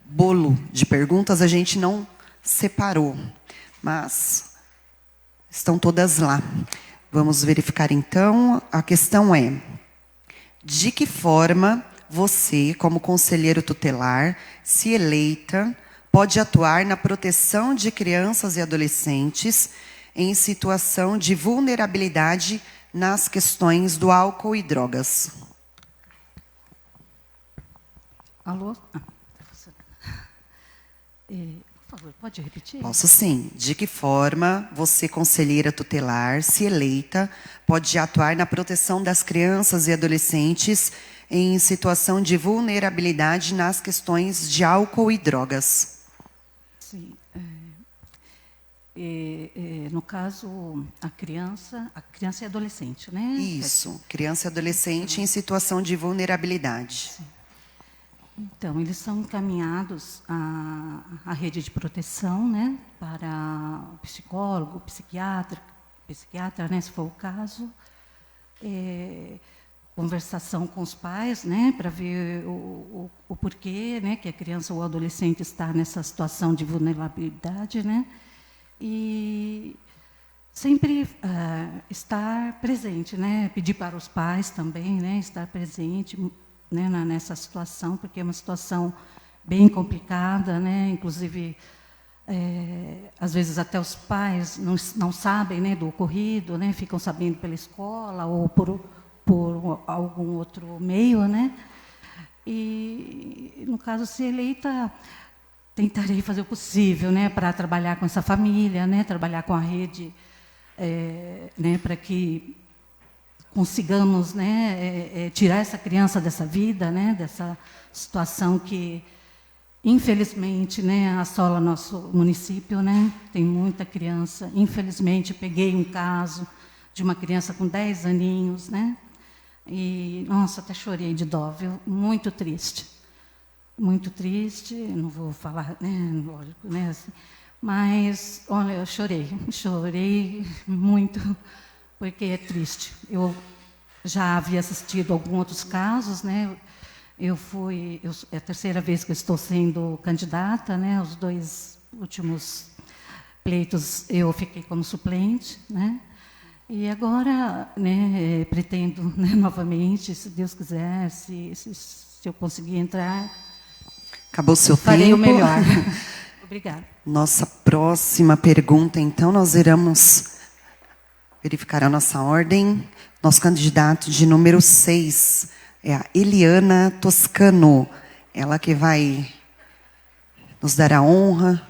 bolo de perguntas, a gente não separou, mas estão todas lá. Vamos verificar então. A questão é: de que forma você, como conselheiro tutelar, se eleita, pode atuar na proteção de crianças e adolescentes em situação de vulnerabilidade nas questões do álcool e drogas? Alô? Por favor, pode repetir? Posso sim. De que forma você, conselheira tutelar, se eleita, pode atuar na proteção das crianças e adolescentes em situação de vulnerabilidade nas questões de álcool e drogas? Sim. no caso, a criança e adolescente, né? Isso, criança e adolescente em situação de vulnerabilidade. Sim. Então, eles são encaminhados à rede de proteção, né, para psicólogo, psiquiatra, né, se for o caso, conversação com os pais, né, para ver o porquê, né, que a criança ou o adolescente está nessa situação de vulnerabilidade, né, e sempre estar presente, né, pedir para os pais também, né, estar presente, né, nessa situação, porque é uma situação bem complicada, né, inclusive às vezes até os pais não sabem, né, do ocorrido, né, ficam sabendo pela escola ou por algum outro meio, né? E, no caso, se eleita, tentarei fazer o possível, né, para trabalhar com essa família, né, trabalhar com a rede, né, para que consigamos, né, tirar essa criança dessa vida, né, dessa situação que, infelizmente, né, assola nosso município, né? Tem muita criança. Infelizmente, peguei um caso de uma criança com 10 aninhos, né? E, nossa, até chorei de dó, viu? Muito triste. Muito triste, não vou falar, né, lógico, né, assim, mas, olha, eu chorei muito, porque é triste. Eu já havia assistido a alguns outros casos, né? É a terceira vez que eu estou sendo candidata, né? Os 2 últimos pleitos eu fiquei como suplente, né? E agora, né, pretendo, né, novamente, se Deus quiser, se eu conseguir entrar, acabou seu farei tempo. o melhor. Obrigada. Nossa próxima pergunta, então, nós iremos verificar a nossa ordem. Nosso candidato de número 6 é a Eliana Toscano. Ela que vai nos dar a honra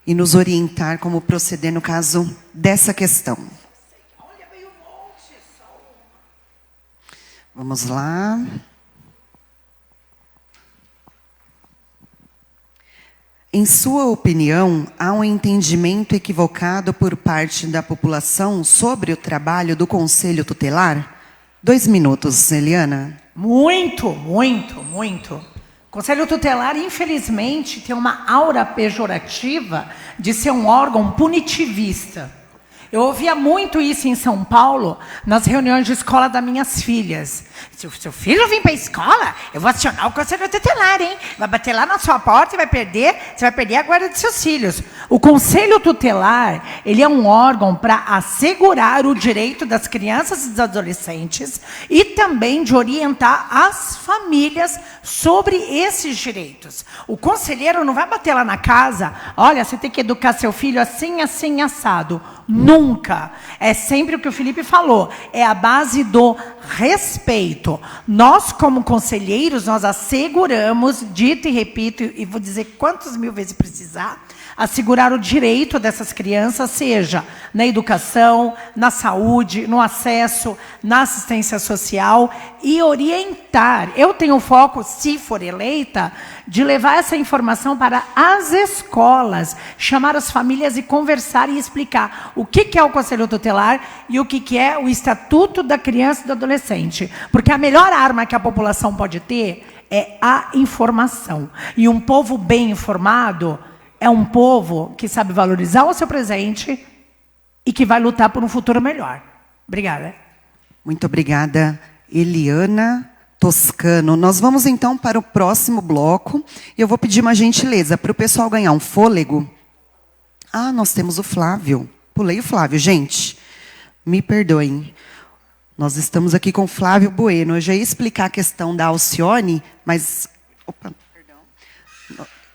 e nos orientar como proceder no caso dessa questão. Vamos lá. Em sua opinião, há um entendimento equivocado por parte da população sobre o trabalho do Conselho Tutelar? 2 minutos, Eliana. Muito, muito, muito. O Conselho Tutelar, infelizmente, tem uma aura pejorativa de ser um órgão punitivista. Eu ouvia muito isso em São Paulo, nas reuniões de escola das minhas filhas. Se o seu filho vir para a escola, eu vou acionar o Conselho Tutelar, hein? Vai bater lá na sua porta e você vai perder a guarda dos seus filhos. O Conselho Tutelar, ele é um órgão para assegurar o direito das crianças e dos adolescentes e também de orientar as famílias sobre esses direitos. O conselheiro não vai bater lá na casa, olha, você tem que educar seu filho assim, assim, assado. Nunca. É sempre o que o Felipe falou. É a base do respeito. Nós, como conselheiros, nós asseguramos, dito e repito, e vou dizer quantas mil vezes precisar, assegurar o direito dessas crianças, seja na educação, na saúde, no acesso, na assistência social e orientar. Eu tenho foco, se for eleita, de levar essa informação para as escolas, chamar as famílias e conversar e explicar o que é o Conselho Tutelar e o que é o Estatuto da Criança e do Adolescente. Porque a melhor arma que a população pode ter é a informação. E um povo bem informado é um povo que sabe valorizar o seu presente e que vai lutar por um futuro melhor. Obrigada. Muito obrigada, Eliana Toscano. Nós vamos, então, para o próximo bloco. E eu vou pedir uma gentileza para o pessoal ganhar um fôlego. Ah, nós temos o Flávio. Pulei o Flávio, gente. Me perdoem. Nós estamos aqui com o Flávio Bueno. Eu já ia explicar a questão da Alcione, mas... Opa, perdão.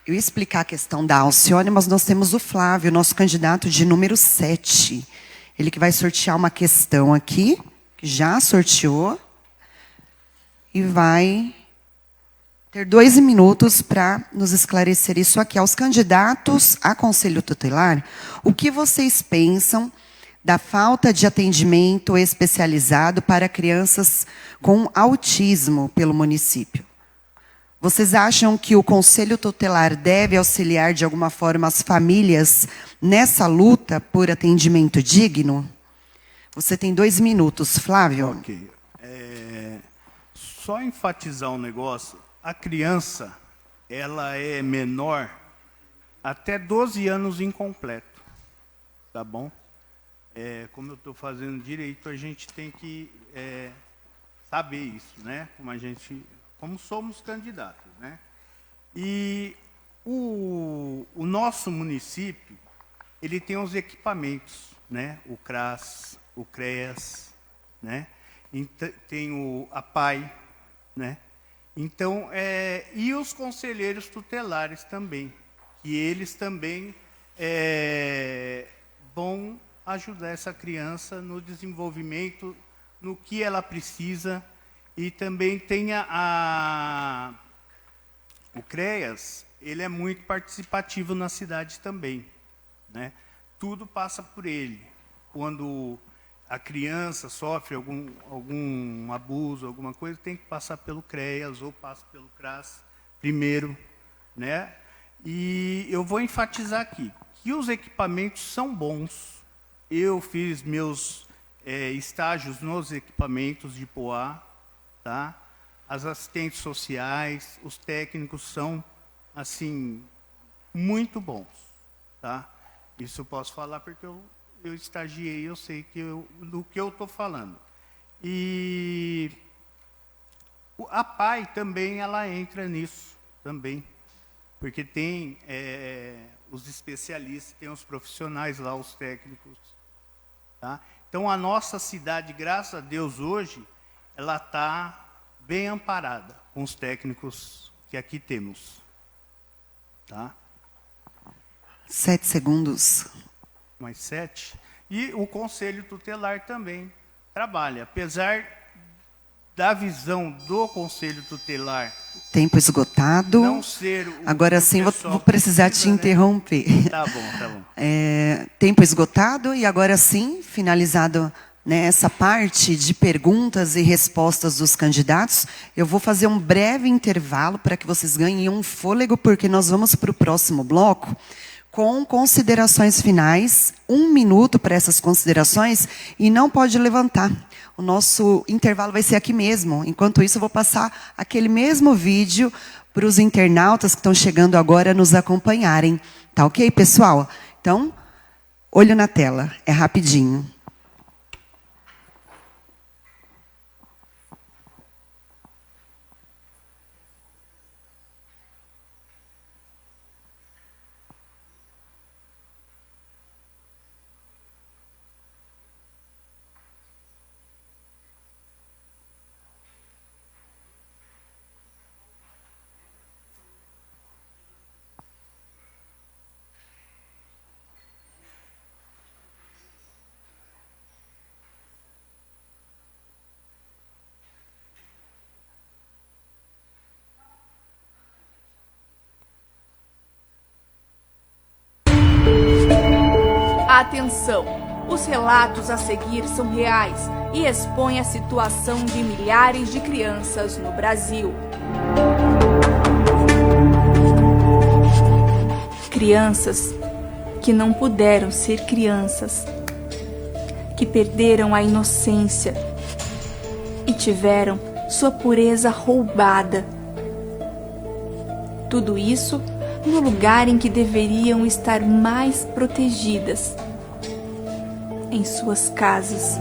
Eu ia explicar a questão da Alcione, mas nós temos o Flávio, nosso candidato de número 7. Ele que vai sortear uma questão aqui, que já sorteou, e vai ter 2 minutos para nos esclarecer isso aqui. Aos candidatos a Conselho Tutelar, o que vocês pensam da falta de atendimento especializado para crianças com autismo pelo município? Vocês acham que o Conselho Tutelar deve auxiliar de alguma forma as famílias nessa luta por atendimento digno? Você tem 2 minutos, Flávio. Ok. Só enfatizar um negócio. A criança, ela é menor até 12 anos incompleto. Tá bom? Como eu estou fazendo direito, a gente tem que saber isso, né? Como somos candidatos, né? E o nosso município, ele tem os equipamentos, né? O CRAS, o CREAS, né? Tem a PAI, né? Então, e os conselheiros tutelares também, que eles também vão ajudar essa criança no desenvolvimento, no que ela precisa. E também tem o CREAS, ele é muito participativo na cidade também, né? Tudo passa por ele. Quando a criança sofre algum abuso, alguma coisa, tem que passar pelo CREAS ou passa pelo CRAS primeiro, né? E eu vou enfatizar aqui que os equipamentos são bons. Eu fiz meus estágios nos equipamentos de Poá, tá? As assistentes sociais, os técnicos são, assim, muito bons, tá? Isso eu posso falar porque eu estagiei, eu sei do que eu estou falando. E a PAI também, ela entra nisso, também. Porque tem os especialistas, tem os profissionais lá, os técnicos. Tá? Então, a nossa cidade, graças a Deus, hoje, ela está bem amparada com os técnicos que aqui temos. Tá? 7 segundos. Mais 7. E o Conselho Tutelar também trabalha. Apesar da visão do Conselho Tutelar... Tempo esgotado. Não ser agora sim, vou precisar te interromper. Tá bom, tá bom. Tempo esgotado e agora sim, finalizado, né, essa parte de perguntas e respostas dos candidatos, eu vou fazer um breve intervalo para que vocês ganhem um fôlego, porque nós vamos para o próximo bloco com considerações finais. 1 minuto para essas considerações e não pode levantar. O nosso intervalo vai ser aqui mesmo. Enquanto isso, eu vou passar aquele mesmo vídeo para os internautas que estão chegando agora nos acompanharem. Tá ok, pessoal? Então, olho na tela. É rapidinho. Atenção! Os relatos a seguir são reais e expõem a situação de milhares de crianças no Brasil. Crianças que não puderam ser crianças, que perderam a inocência e tiveram sua pureza roubada. Tudo isso no lugar em que deveriam estar mais protegidas, em suas casas.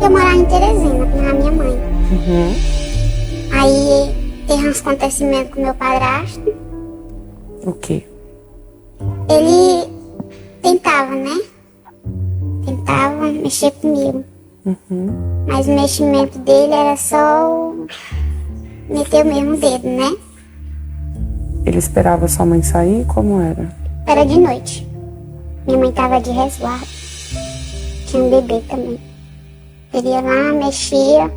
Eu morava em Teresina com a minha mãe. Aí teve uns acontecimentos com meu padrasto. O quê? Ele tentava, né? Tentava mexer comigo. Mas o meximento dele era só meter o mesmo dedo, né? Ele esperava sua mãe sair? Como era? Era de noite. Minha mãe tava de resguardo. Tinha um bebê também. Ele ia lá, mexia,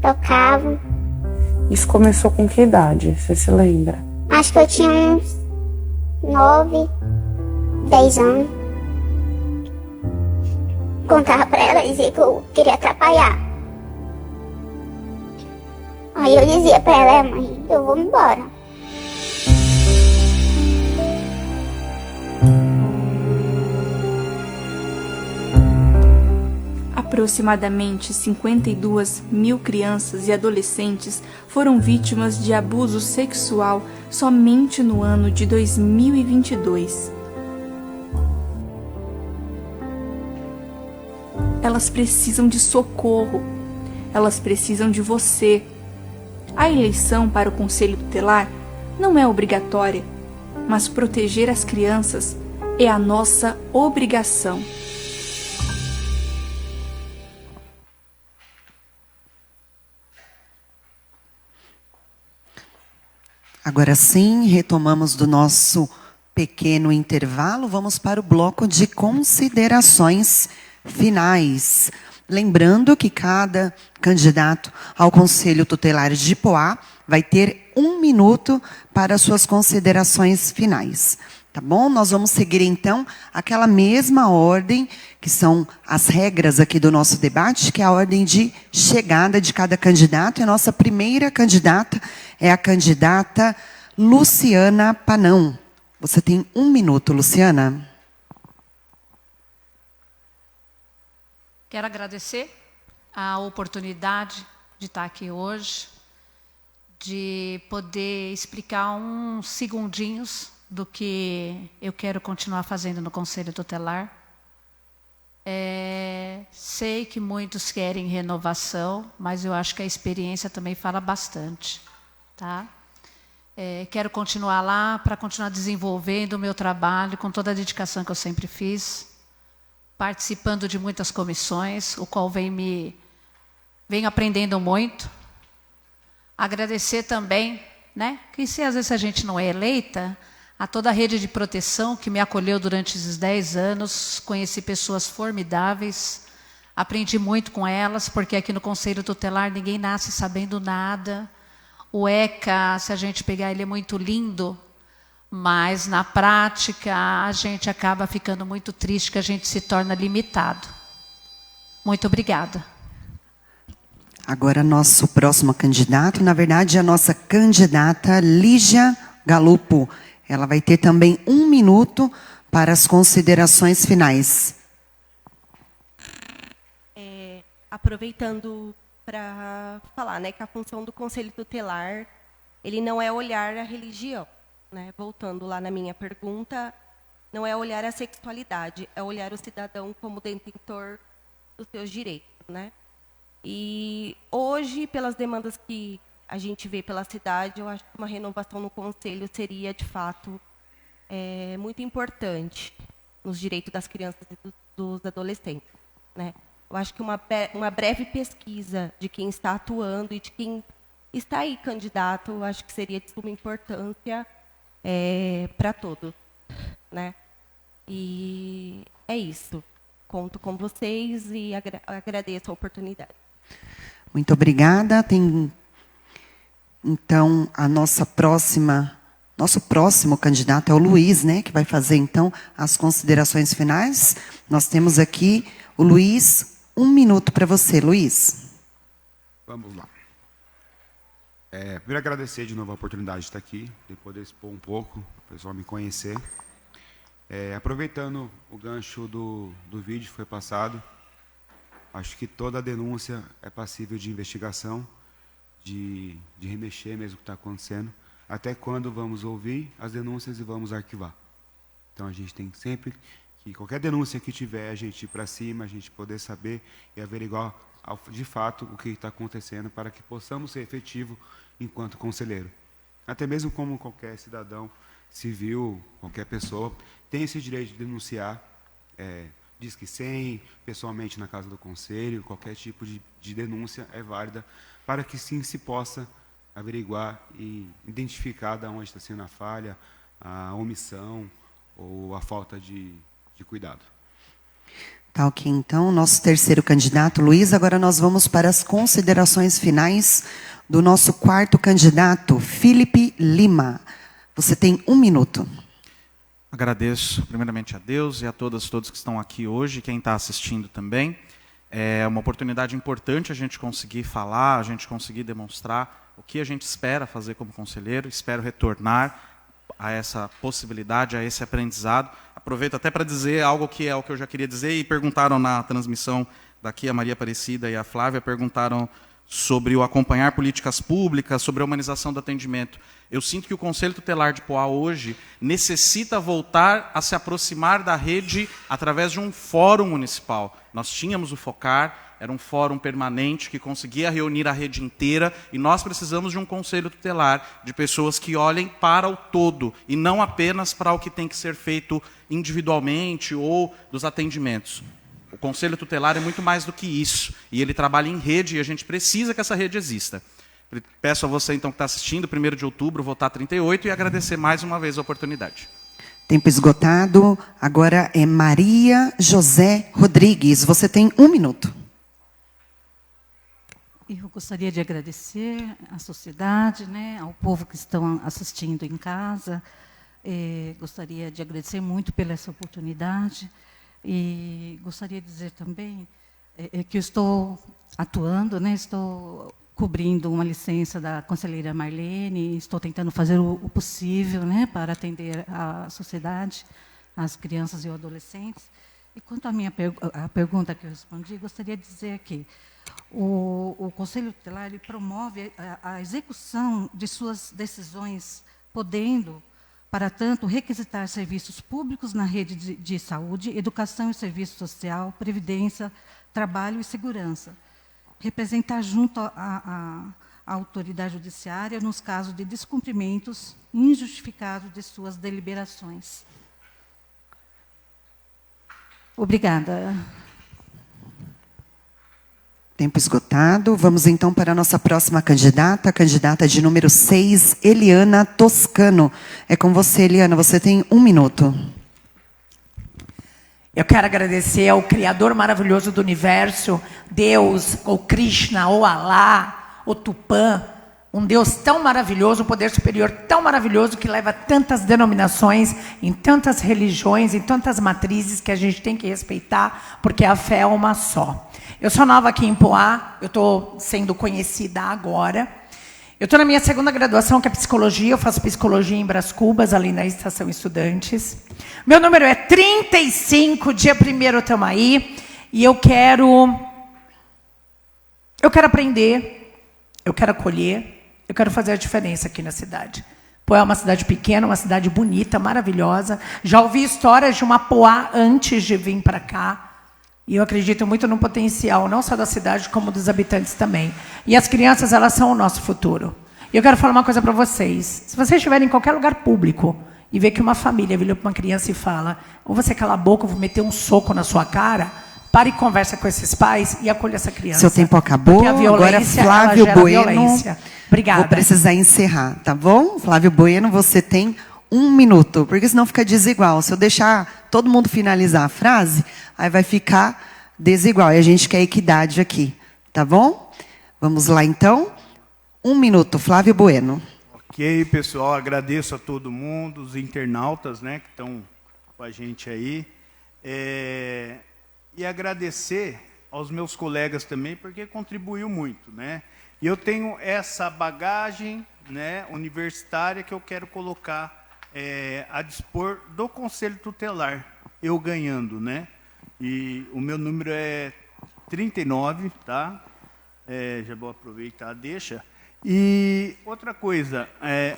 tocava. Isso começou com que idade? Você se lembra? Acho que eu tinha uns 9, 10 anos. contava pra ela, dizia que eu queria atrapalhar. Aí eu dizia pra ela, mãe, eu vou embora. Aproximadamente 52 mil crianças e adolescentes foram vítimas de abuso sexual somente no ano de 2022. Elas precisam de socorro. Elas precisam de você. A eleição para o Conselho Tutelar não é obrigatória, mas proteger as crianças é a nossa obrigação. Agora sim, retomamos do nosso pequeno intervalo, vamos para o bloco de considerações finais. Lembrando que cada candidato ao Conselho Tutelar de Poá vai ter 1 minuto para suas considerações finais. Tá bom? Nós vamos seguir, então, aquela mesma ordem, que são as regras aqui do nosso debate, que é a ordem de chegada de cada candidato. E a nossa primeira candidata é a candidata Luciana Panão. Você tem 1 minuto, Luciana. Quero agradecer a oportunidade de estar aqui hoje, de poder explicar uns segundinhos do que eu quero continuar fazendo no Conselho Tutelar. Sei que muitos querem renovação, mas eu acho que a experiência também fala bastante. Tá? Quero continuar lá para continuar desenvolvendo o meu trabalho com toda a dedicação que eu sempre fiz, participando de muitas comissões, o qual venho aprendendo muito. Agradecer também, né, que se às vezes a gente não é eleita, a toda a rede de proteção que me acolheu durante esses 10 anos, conheci pessoas formidáveis, aprendi muito com elas, porque aqui no Conselho Tutelar ninguém nasce sabendo nada. O ECA, se a gente pegar, ele é muito lindo, mas na prática a gente acaba ficando muito triste, que a gente se torna limitado. Muito obrigada. Agora nosso próximo candidato, na verdade a nossa candidata Lígia Galupo. Ela vai ter também 1 minuto para as considerações finais. Aproveitando para falar, né, que a função do Conselho Tutelar, ele não é olhar a religião, né? Voltando lá na minha pergunta, não é olhar a sexualidade, é olhar o cidadão como detentor dos seus direitos, né? E hoje, pelas demandas que a gente vê pela cidade, eu acho que uma renovação no Conselho seria, de fato, muito importante nos direitos das crianças e dos adolescentes, né? Eu acho que uma breve pesquisa de quem está atuando e de quem está aí candidato, eu acho que seria de suma importância para todos, né? E é isso. Conto com vocês e agradeço a oportunidade. Muito obrigada. Então, nosso próximo candidato é o Luiz, né, que vai fazer, então, as considerações finais. Nós temos aqui o Luiz. 1 minuto para você, Luiz. Vamos lá. Primeiro, agradecer de novo a oportunidade de estar aqui, de poder expor um pouco, o pessoal me conhecer. Aproveitando o gancho do vídeo que foi passado, acho que toda denúncia é passível de investigação, de remexer mesmo o que está acontecendo, até quando vamos ouvir as denúncias e vamos arquivar. Então, a gente tem sempre que, qualquer denúncia que tiver, a gente ir para cima, a gente poder saber e averiguar de fato o que está acontecendo para que possamos ser efetivos enquanto conselheiro. Até mesmo como qualquer cidadão civil, qualquer pessoa, tem esse direito de denunciar, Disque 100, pessoalmente na casa do conselho, qualquer tipo de denúncia é válida para que sim se possa averiguar e identificar de onde está sendo a falha, a omissão ou a falta de cuidado. Tá ok, então, nosso terceiro candidato, Luiz. Agora nós vamos para as considerações finais do nosso 4º candidato, Felipe Lima. Você tem 1 minuto. Agradeço primeiramente a Deus e a todos que estão aqui hoje, quem está assistindo também. É uma oportunidade importante a gente conseguir falar, a gente conseguir demonstrar o que a gente espera fazer como conselheiro. Espero retornar a essa possibilidade, a esse aprendizado. Aproveito até para dizer algo que é o que eu já queria dizer, e perguntaram na transmissão daqui, a Maria Aparecida e a Flávia, perguntaram sobre o acompanhar políticas públicas, sobre a humanização do atendimento. Eu sinto que o Conselho Tutelar de Poá hoje necessita voltar a se aproximar da rede através de um fórum municipal. Nós tínhamos o FOCAR, era um fórum permanente que conseguia reunir a rede inteira, e nós precisamos de um Conselho Tutelar, de pessoas que olhem para o todo, e não apenas para o que tem que ser feito individualmente ou dos atendimentos. O Conselho Tutelar é muito mais do que isso, e ele trabalha em rede, e a gente precisa que essa rede exista. Peço a você, então, que está assistindo, 1º de outubro, votar 38, e agradecer mais uma vez a oportunidade. Tempo esgotado. Agora é Maria José Rodrigues. Você tem 1 minuto. Eu gostaria de agradecer à sociedade, né, ao povo que estão assistindo em casa. Gostaria de agradecer muito pela essa oportunidade. E gostaria de dizer também que eu estou atuando, né, estou cobrindo uma licença da conselheira Marlene, estou tentando fazer o possível, né, para atender a sociedade, as crianças e os adolescentes. E quanto à minha a pergunta que eu respondi, gostaria de dizer que o Conselho Tutelar ele promove a execução de suas decisões, podendo, para tanto, requisitar serviços públicos na rede de saúde, educação e serviço social, previdência, trabalho e segurança. Representar junto à autoridade judiciária nos casos de descumprimentos injustificados de suas deliberações. Obrigada. Tempo esgotado. Vamos, então, para a nossa próxima candidata, a candidata de número 6, Eliana Toscano. É com você, Eliana. Você tem 1 minuto. Eu quero agradecer ao Criador maravilhoso do universo, Deus, ou Krishna, ou Alá, ou Tupã, um Deus tão maravilhoso, um poder superior tão maravilhoso, que leva tantas denominações, em tantas religiões, em tantas matrizes, que a gente tem que respeitar, porque a fé é uma só. Eu sou nova aqui em Poá, eu estou sendo conhecida agora. Eu estou na minha 2ª graduação, que é psicologia. Eu faço psicologia em Brás Cubas, ali na Estação Estudantes. Meu número é 35, dia 1º estamos aí. E eu quero aprender, eu quero acolher, eu quero fazer a diferença aqui na cidade. Poá é uma cidade pequena, uma cidade bonita, maravilhosa. Já ouvi histórias de uma Poá antes de vir para cá. E eu acredito muito no potencial, não só da cidade, como dos habitantes também. E as crianças, elas são o nosso futuro. E eu quero falar uma coisa para vocês. Se vocês estiverem em qualquer lugar público e ver que uma família vira para uma criança e fala: ou você cala a boca, eu vou meter um soco na sua cara, pare e conversa com esses pais e acolha essa criança. Seu tempo acabou. Porque a violência, agora, Flávio Bueno. Violência. Obrigada. Vou precisar encerrar, tá bom? Flávio Bueno, você tem 1 minuto, porque senão fica desigual. Se eu deixar todo mundo finalizar a frase, aí vai ficar desigual. E a gente quer equidade aqui, tá bom? Vamos lá, então. 1 minuto, Flávio Bueno. Ok, pessoal, agradeço a todo mundo, os internautas, né, que estão com a gente aí. E agradecer aos meus colegas também, porque contribuiu muito, né? E eu tenho essa bagagem, né, universitária, que eu quero colocar a dispor do Conselho Tutelar, eu ganhando, né? E o meu número é 39, tá? Já vou aproveitar, deixa. E outra coisa,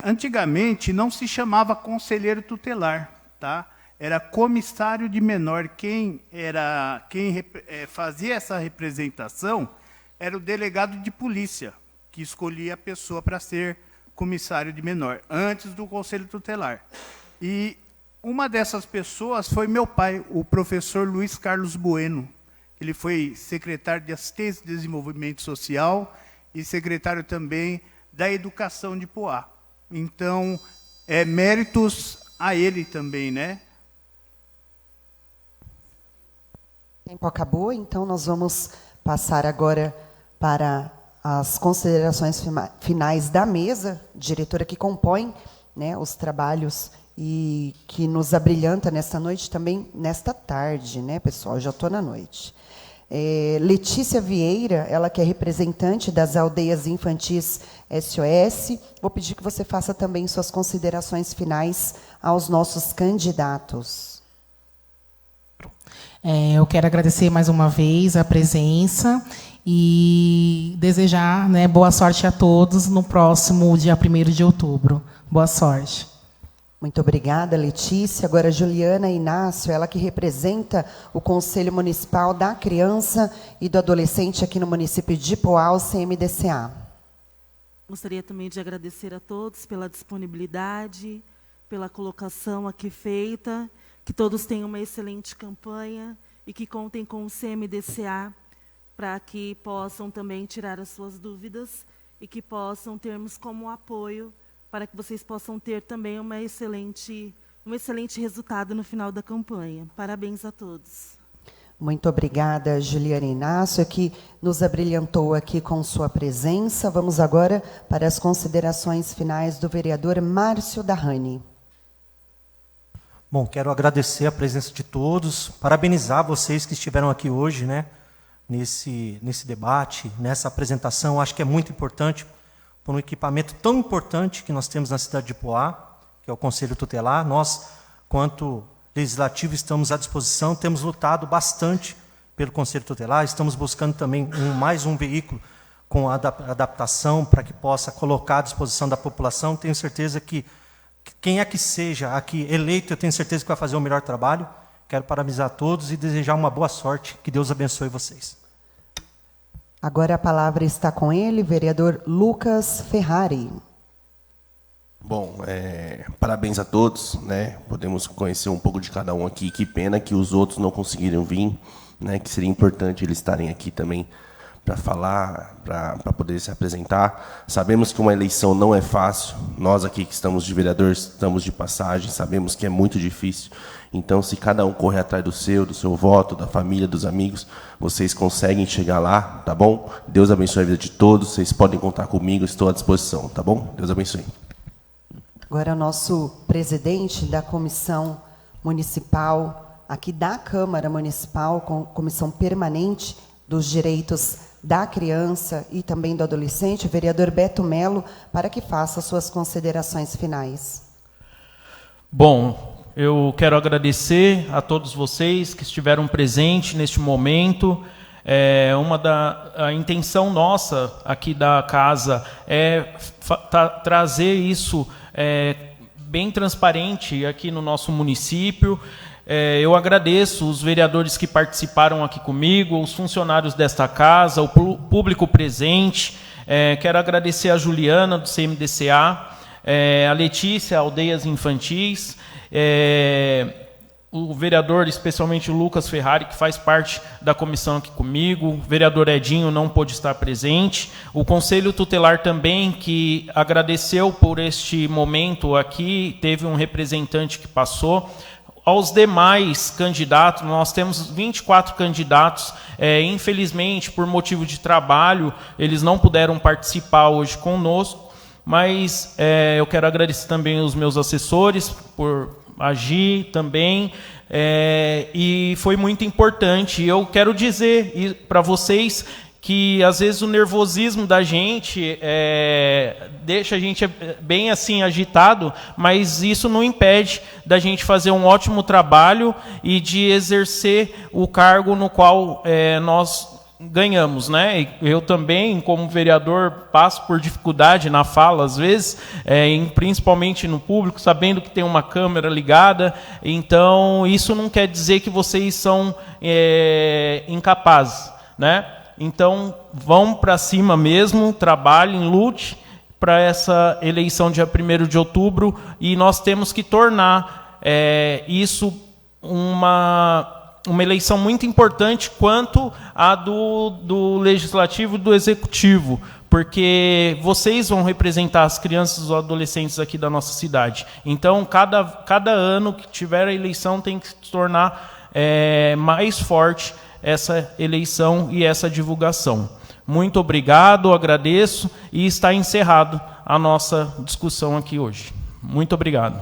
antigamente não se chamava conselheiro tutelar, tá? Era comissário de menor. Quem fazia essa representação era o delegado de polícia, que escolhia a pessoa para ser comissário de menor, antes do Conselho Tutelar. E uma dessas pessoas foi meu pai, o professor Luiz Carlos Bueno. Ele foi secretário de Assistência e Desenvolvimento Social e secretário também da Educação de Poá. Então, méritos a ele também, né? O tempo acabou, então nós vamos passar agora para as considerações finais da mesa, diretora que compõe, né, os trabalhos e que nos abrilhanta nesta noite, também nesta tarde, né, pessoal? Já estou na noite. Letícia Vieira, ela que é representante das aldeias infantis SOS. Vou pedir que você faça também suas considerações finais aos nossos candidatos. Eu quero agradecer mais uma vez a presença e desejar, né, boa sorte a todos no próximo dia 1º de outubro. Boa sorte. Muito obrigada, Letícia. Agora, Juliana Inácio, ela que representa o Conselho Municipal da Criança e do Adolescente aqui no município de Poá, CMDCA. Gostaria também de agradecer a todos pela disponibilidade, pela colocação aqui feita, que todos tenham uma excelente campanha e que contem com o CMDCA para que possam também tirar as suas dúvidas e que possam termos como apoio para que vocês possam ter também um excelente resultado no final da campanha. Parabéns a todos. Muito obrigada, Juliana Inácio, que nos abrilhantou aqui com sua presença. Vamos agora para as considerações finais do vereador Márcio Darrani. Bom, quero agradecer a presença de todos, parabenizar vocês que estiveram aqui hoje, né, nesse debate, nessa apresentação. Acho que é muito importante, por um equipamento tão importante que nós temos na cidade de Poá, que é o Conselho Tutelar. Nós, quanto legislativo, estamos à disposição, temos lutado bastante pelo Conselho Tutelar, estamos buscando também mais um veículo com adaptação para que possa colocar à disposição da população. Tenho certeza que quem é que seja aqui eleito, eu tenho certeza que vai fazer o melhor trabalho. Quero parabenizar a todos e desejar uma boa sorte. Que Deus abençoe vocês. Agora a palavra está com ele, vereador Lucas Ferrari. Bom, parabéns a todos, né? Podemos conhecer um pouco de cada um aqui. Que pena que os outros não conseguiram vir, né? Que seria importante eles estarem aqui também para falar, para poder se apresentar. Sabemos que uma eleição não é fácil. Nós aqui que estamos de vereador, estamos de passagem, sabemos que é muito difícil. Então, se cada um correr atrás do seu voto, da família, dos amigos, vocês conseguem chegar lá, tá bom? Deus abençoe a vida de todos, vocês podem contar comigo, estou à disposição, tá bom? Deus abençoe. Agora, o nosso presidente da Comissão Municipal, aqui da Câmara Municipal, Comissão Permanente dos Direitos da Criança e também do Adolescente, o vereador Beto Melo, para que faça suas considerações finais. Bom, eu quero agradecer a todos vocês que estiveram presentes neste momento. A intenção nossa aqui da casa é trazer isso bem transparente aqui no nosso município. Eu agradeço os vereadores que participaram aqui comigo, os funcionários desta casa, o público presente. Quero agradecer a Juliana, do CMDCA, a Letícia, Aldeias Infantis, o vereador, especialmente o Lucas Ferrari, que faz parte da comissão aqui comigo, o vereador Edinho não pôde estar presente, o Conselho Tutelar também, que agradeceu por este momento aqui, teve um representante que passou. Aos demais candidatos, nós temos 24 candidatos, infelizmente, por motivo de trabalho, eles não puderam participar hoje conosco, mas eu quero agradecer também os meus assessores por agir também, e foi muito importante. Eu quero dizer para vocês que às vezes o nervosismo da gente deixa a gente bem assim agitado, mas isso não impede da gente fazer um ótimo trabalho e de exercer o cargo no qual nós ganhamos, né? Eu também, como vereador, passo por dificuldade na fala às vezes, principalmente no público, sabendo que tem uma câmera ligada. Então isso não quer dizer que vocês são incapazes, né? Então, vão para cima mesmo, trabalhem, lute para essa eleição dia 1º de outubro, e nós temos que tornar isso uma eleição muito importante quanto a do Legislativo e do Executivo, porque vocês vão representar as crianças e os adolescentes aqui da nossa cidade. Então, cada ano que tiver a eleição tem que se tornar mais forte essa eleição e essa divulgação. Muito obrigado, agradeço, e está encerrado a nossa discussão aqui hoje. Muito obrigado.